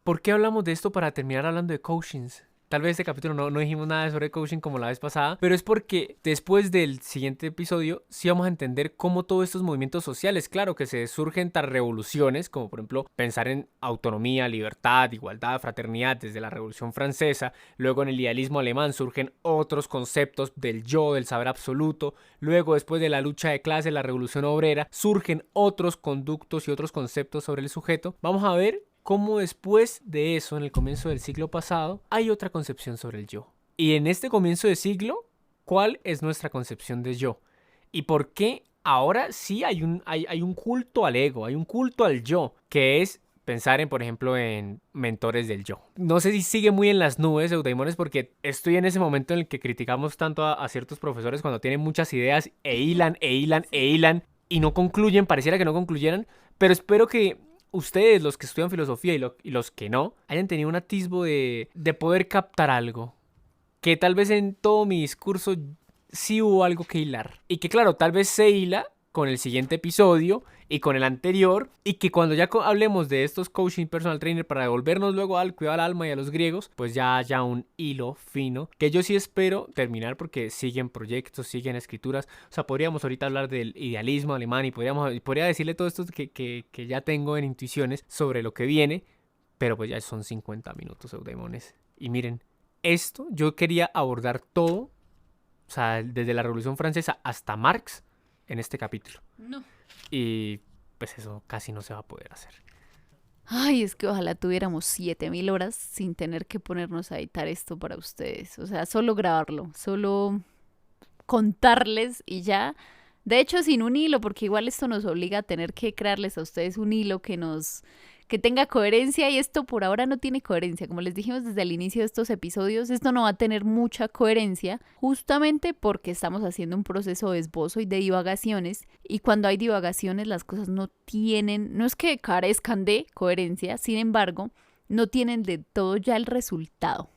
E: ¿por qué hablamos de esto para terminar hablando de coachings? Tal vez este capítulo no dijimos nada sobre coaching como la vez pasada, pero es porque después del siguiente episodio sí vamos a entender cómo todos estos movimientos sociales, claro que se surgen tras revoluciones, como por ejemplo pensar en autonomía, libertad, igualdad, fraternidad desde la Revolución Francesa, luego en el idealismo alemán surgen otros conceptos del yo, del saber absoluto, luego después de la lucha de clases, la Revolución Obrera, surgen otros conductos y otros conceptos sobre el sujeto. Vamos a ver cómo después de eso, en el comienzo del siglo pasado, hay otra concepción sobre el yo. Y en este comienzo de siglo, ¿cuál es nuestra concepción de yo? ¿Y por qué ahora sí hay un culto al ego, hay un culto al yo, que es pensar en, por ejemplo, en mentores del yo? No sé si sigue muy en las nubes, Eudaimones, porque estoy en ese momento en el que criticamos tanto a ciertos profesores cuando tienen muchas ideas e hilan y no concluyen, pareciera que no concluyeran, pero espero que ustedes, los que estudian filosofía y los que no, hayan tenido un atisbo de poder captar algo. Que tal vez en todo mi discurso sí hubo algo que hilar. Y que claro, tal vez se hila con el siguiente episodio y con el anterior. Y que cuando ya hablemos de estos coaching personal trainer para devolvernos luego al cuidado al alma y a los griegos, pues ya haya un hilo fino. Que yo sí espero terminar porque siguen proyectos, siguen escrituras. O sea, podríamos ahorita hablar del idealismo alemán y podría decirle todo esto que ya tengo en intuiciones sobre lo que viene. Pero pues ya son 50 minutos, Eudaimones. Y miren, esto yo quería abordar todo, o sea, desde la Revolución Francesa hasta Marx en este capítulo.
F: No.
E: Y pues eso casi no se va a poder hacer.
F: Ay, es que ojalá tuviéramos 7000 horas sin tener que ponernos a editar esto para ustedes. O sea, solo grabarlo, solo contarles y ya. De hecho, sin un hilo, porque igual esto nos obliga a tener que crearles a ustedes un hilo que tenga coherencia, y esto por ahora no tiene coherencia. Como les dijimos desde el inicio de estos episodios, esto no va a tener mucha coherencia justamente porque estamos haciendo un proceso de esbozo y de divagaciones, y cuando hay divagaciones las cosas no es que carezcan de coherencia, sin embargo, no tienen de todo ya el resultado.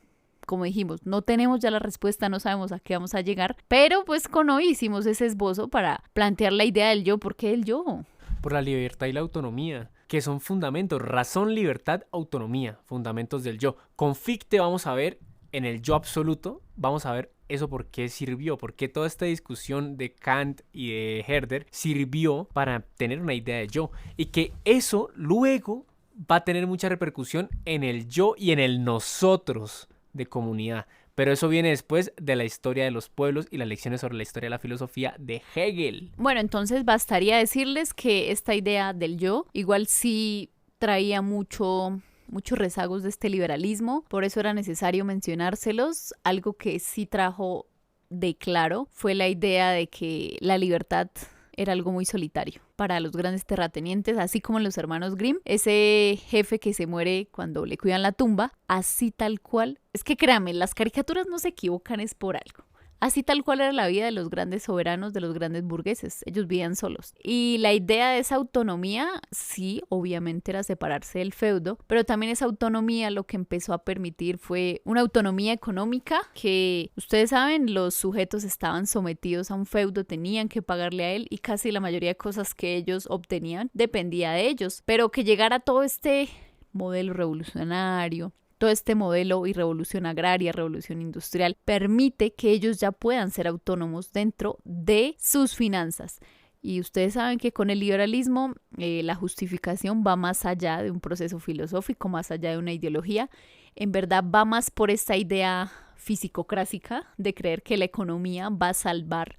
F: Como dijimos, no tenemos ya la respuesta, no sabemos a qué vamos a llegar, pero pues con hoy hicimos ese esbozo para plantear la idea del yo. ¿Por qué el yo?
E: Por la libertad y la autonomía, que son fundamentos, razón, libertad, autonomía, fundamentos del yo. Con Fichte vamos a ver en el yo absoluto, vamos a ver eso por qué sirvió, por qué toda esta discusión de Kant y de Herder sirvió para tener una idea de yo, y que eso luego va a tener mucha repercusión en el yo y en el nosotros de comunidad. Pero eso viene después de la historia de los pueblos y las lecciones sobre la historia de la filosofía de Hegel.
F: Bueno, entonces bastaría decirles que esta idea del yo igual sí traía muchos rezagos de este liberalismo, por eso era necesario mencionárselos. Algo que sí trajo de claro fue la idea de que la libertad era algo muy solitario para los grandes terratenientes, así como en los hermanos Grimm, ese jefe que se muere cuando le cuidan la tumba, así tal cual. Es que créanme, las caricaturas no se equivocan, es por algo. Así tal cual era la vida de los grandes soberanos, de los grandes burgueses. Ellos vivían solos. Y la idea de esa autonomía, sí, obviamente era separarse del feudo, pero también esa autonomía lo que empezó a permitir fue una autonomía económica que, ustedes saben, los sujetos estaban sometidos a un feudo, tenían que pagarle a él y casi la mayoría de cosas que ellos obtenían dependía de ellos. Pero que llegara todo este modelo revolucionario, todo este modelo y revolución agraria, revolución industrial, permite que ellos ya puedan ser autónomos dentro de sus finanzas. Y ustedes saben que con el liberalismo la justificación va más allá de un proceso filosófico, más allá de una ideología. En verdad va más por esta idea fisicocrática de creer que la economía va a salvar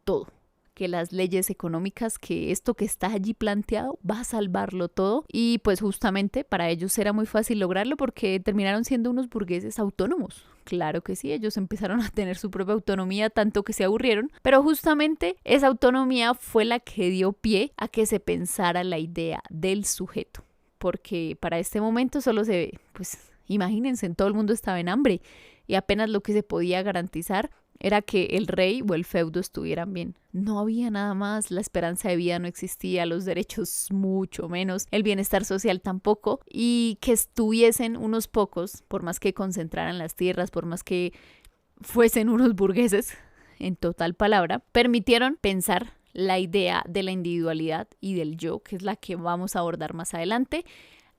F: todo, que las leyes económicas, que esto que está allí planteado va a salvarlo todo. Y pues justamente para ellos era muy fácil lograrlo porque terminaron siendo unos burgueses autónomos. Claro que sí, ellos empezaron a tener su propia autonomía, tanto que se aburrieron, pero justamente esa autonomía fue la que dio pie a que se pensara la idea del sujeto, porque para este momento solo imagínense, todo el mundo estaba en hambre y apenas lo que se podía garantizar era que el rey o el feudo estuvieran bien. No había nada más, la esperanza de vida no existía, los derechos mucho menos, el bienestar social tampoco, y que estuviesen unos pocos, por más que concentraran las tierras, por más que fuesen unos burgueses, en total palabra, permitieron pensar la idea de la individualidad y del yo, que es la que vamos a abordar más adelante,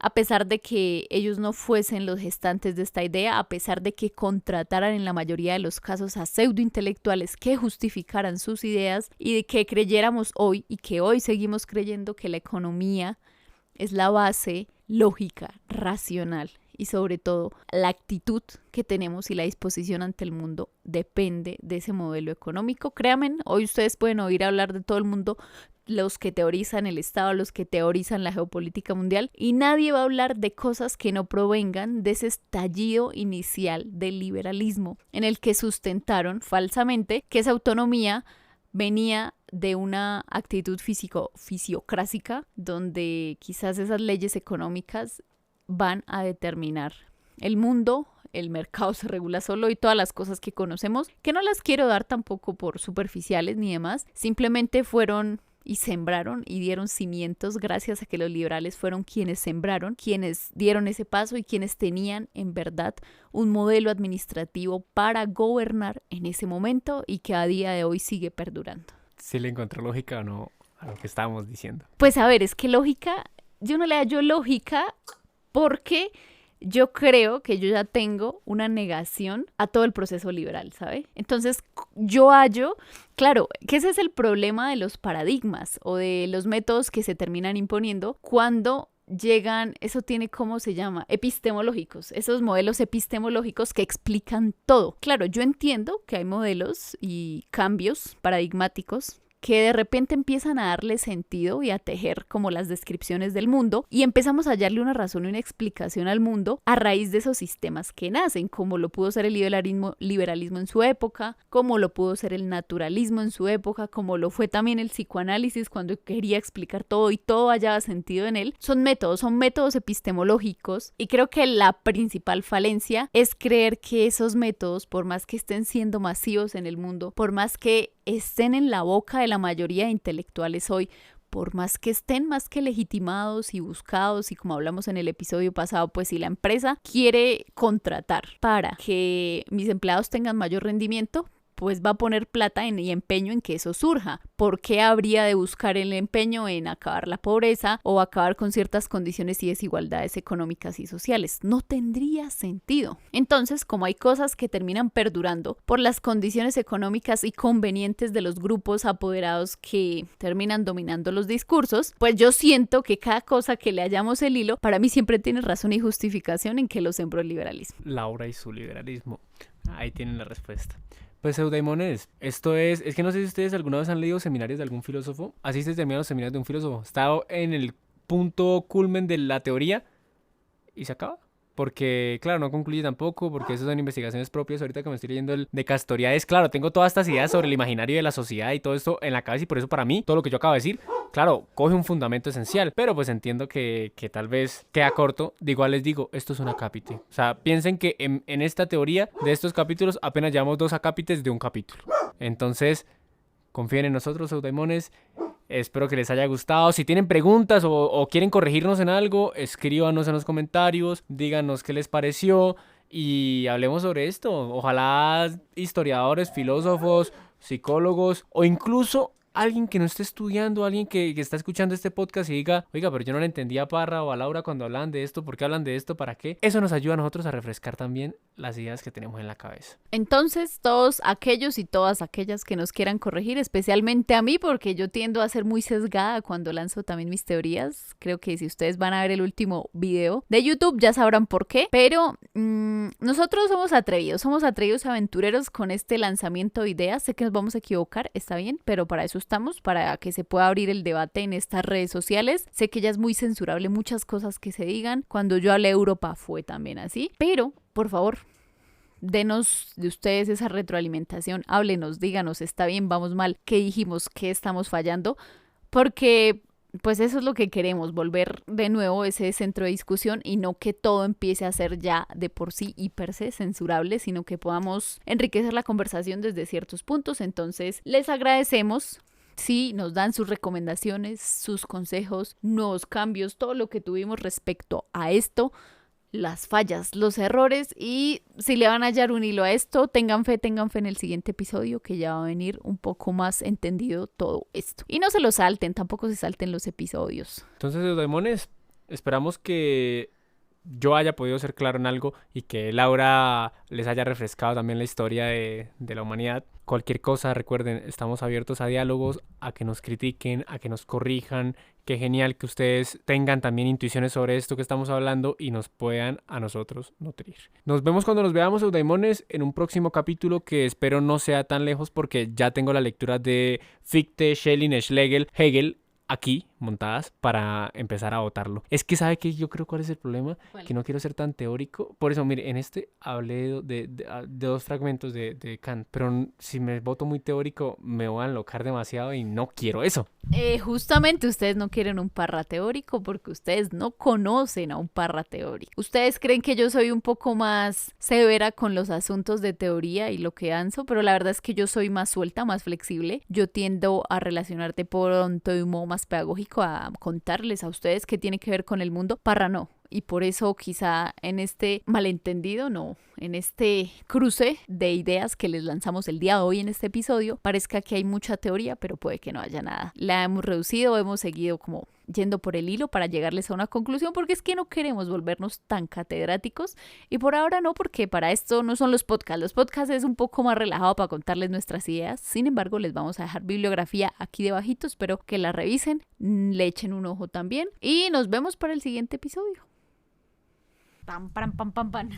F: a pesar de que ellos no fuesen los gestantes de esta idea, a pesar de que contrataran en la mayoría de los casos a pseudointelectuales que justificaran sus ideas y de que creyéramos hoy y que hoy seguimos creyendo que la economía es la base lógica, racional y sobre todo la actitud que tenemos y la disposición ante el mundo depende de ese modelo económico. Créanme, hoy ustedes pueden oír hablar de todo el mundo, los que teorizan el Estado, los que teorizan la geopolítica mundial, y nadie va a hablar de cosas que no provengan de ese estallido inicial del liberalismo en el que sustentaron falsamente que esa autonomía venía de una actitud fisiocrática donde quizás esas leyes económicas van a determinar el mundo, el mercado se regula solo y todas las cosas que conocemos, que no las quiero dar tampoco por superficiales ni demás, simplemente fueron y sembraron y dieron cimientos gracias a que los liberales fueron quienes sembraron, quienes dieron ese paso y quienes tenían en verdad un modelo administrativo para gobernar en ese momento y que a día de hoy sigue perdurando.
E: ¿Sí le encontró lógica o no a lo que estábamos diciendo?
F: Pues a ver, es que lógica, yo no le hallo lógica porque yo creo que yo ya tengo una negación a todo el proceso liberal, ¿sabe? Entonces yo hallo, claro, que ese es el problema de los paradigmas o de los métodos que se terminan imponiendo cuando llegan, eso tiene, ¿cómo se llama? Epistemológicos, esos modelos epistemológicos que explican todo. Claro, yo entiendo que hay modelos y cambios paradigmáticos que de repente empiezan a darle sentido y a tejer como las descripciones del mundo y empezamos a hallarle una razón y una explicación al mundo a raíz de esos sistemas que nacen, como lo pudo ser el liberalismo en su época, como lo pudo ser el naturalismo en su época, como lo fue también el psicoanálisis cuando quería explicar todo y todo hallaba sentido en él. Son métodos epistemológicos y creo que la principal falencia es creer que esos métodos, por más que estén siendo masivos en el mundo, por más que estén en la boca de la mayoría de intelectuales hoy, por más que estén más que legitimados y buscados, y como hablamos en el episodio pasado, pues si la empresa quiere contratar para que mis empleados tengan mayor rendimiento, pues va a poner plata y empeño en que eso surja. ¿Por qué habría de buscar el empeño en acabar la pobreza o acabar con ciertas condiciones y desigualdades económicas y sociales? No tendría sentido. Entonces, como hay cosas que terminan perdurando por las condiciones económicas y convenientes de los grupos apoderados que terminan dominando los discursos, pues yo siento que cada cosa que le hallamos el hilo, para mí siempre tiene razón y justificación en que lo sembró el liberalismo.
E: Laura y su liberalismo. Ahí tienen la respuesta. Pues eudaimones, esto es que no sé si ustedes alguna vez han leído seminarios de algún filósofo, así se terminan los seminarios de un filósofo, está en el punto culmen de la teoría y se acaba. Porque, claro, no concluye tampoco, porque esas son investigaciones propias. Ahorita que me estoy leyendo el de Castoriadis, claro, tengo todas estas ideas sobre el imaginario de la sociedad y todo esto en la cabeza y por eso para mí, todo lo que yo acabo de decir, claro, coge un fundamento esencial, pero pues entiendo que tal vez queda corto. De igual les digo, esto es un acápite. O sea, piensen que en esta teoría de estos capítulos apenas llevamos 2 acápites de un capítulo. Entonces, confíen en nosotros, eudaimones. Espero que les haya gustado. Si tienen preguntas o quieren corregirnos en algo, escríbanos en los comentarios, díganos qué les pareció y hablemos sobre esto. Ojalá historiadores, filósofos, psicólogos o incluso alguien que no esté estudiando, alguien que está escuchando este podcast y diga, oiga, pero yo no le entendía a Parra o a Laura cuando hablan de esto, ¿por qué hablan de esto? ¿Para qué? Eso nos ayuda a nosotros a refrescar también las ideas que tenemos en la cabeza.
F: Entonces, todos aquellos y todas aquellas que nos quieran corregir, especialmente a mí, porque yo tiendo a ser muy sesgada cuando lanzo también mis teorías. Creo que si ustedes van a ver el último video de YouTube ya sabrán por qué, pero nosotros somos atrevidos aventureros con este lanzamiento de ideas. Sé que nos vamos a equivocar, está bien, pero para eso estamos, para que se pueda abrir el debate en estas redes sociales. Sé que ya es muy censurable muchas cosas que se digan. Cuando yo hablé de Europa fue también así, pero por favor, denos de ustedes esa retroalimentación, háblenos, díganos, está bien, vamos mal, qué dijimos, qué estamos fallando, porque pues eso es lo que queremos, volver de nuevo ese centro de discusión y no que todo empiece a ser ya de por sí y per se censurable, sino que podamos enriquecer la conversación desde ciertos puntos. Entonces, les agradecemos si nos dan sus recomendaciones, sus consejos, nuevos cambios, todo lo que tuvimos respecto a esto, las fallas, los errores, y si le van a hallar un hilo a esto, tengan fe en el siguiente episodio que ya va a venir un poco más entendido todo esto. Y no se lo salten, tampoco se salten los episodios.
E: Entonces, Eudaimones, esperamos que yo haya podido ser claro en algo y que Laura les haya refrescado también la historia de la humanidad. Cualquier cosa, recuerden, estamos abiertos a diálogos, a que nos critiquen, a que nos corrijan. Qué genial que ustedes tengan también intuiciones sobre esto que estamos hablando y nos puedan a nosotros nutrir. Nos vemos cuando nos veamos, Eudaimones, en un próximo capítulo que espero no sea tan lejos porque ya tengo la lectura de Fichte, Schelling, Schlegel, Hegel aquí montadas para empezar a votarlo. Es que ¿sabe qué? Yo creo cuál es el problema,
F: ¿Cuál?
E: que no quiero ser tan teórico. Por eso, mire, en este hablé de dos fragmentos de Kant, pero si me voto muy teórico me voy a enlocar demasiado y no quiero eso.
F: Justamente ustedes no quieren un parra teórico porque ustedes no conocen a un parra teórico. Ustedes creen que yo soy un poco más severa con los asuntos de teoría y lo que danzo, pero la verdad es que yo soy más suelta, más flexible. Yo tiendo a relacionar de pronto de un modo más pedagógico, a contarles a ustedes qué tiene que ver con el mundo. Parra no. Y por eso quizá en este malentendido, no, en este cruce de ideas que les lanzamos el día de hoy en este episodio, parezca que hay mucha teoría, pero puede que no haya nada. La hemos reducido, hemos seguido como yendo por el hilo para llegarles a una conclusión, porque es que no queremos volvernos tan catedráticos, y por ahora no, porque para esto no son los podcasts es un poco más relajado para contarles nuestras ideas. Sin embargo, les vamos a dejar bibliografía aquí debajito, espero que la revisen, le echen un ojo también, y nos vemos para el siguiente episodio. Pam, pam, pam, pam, pam.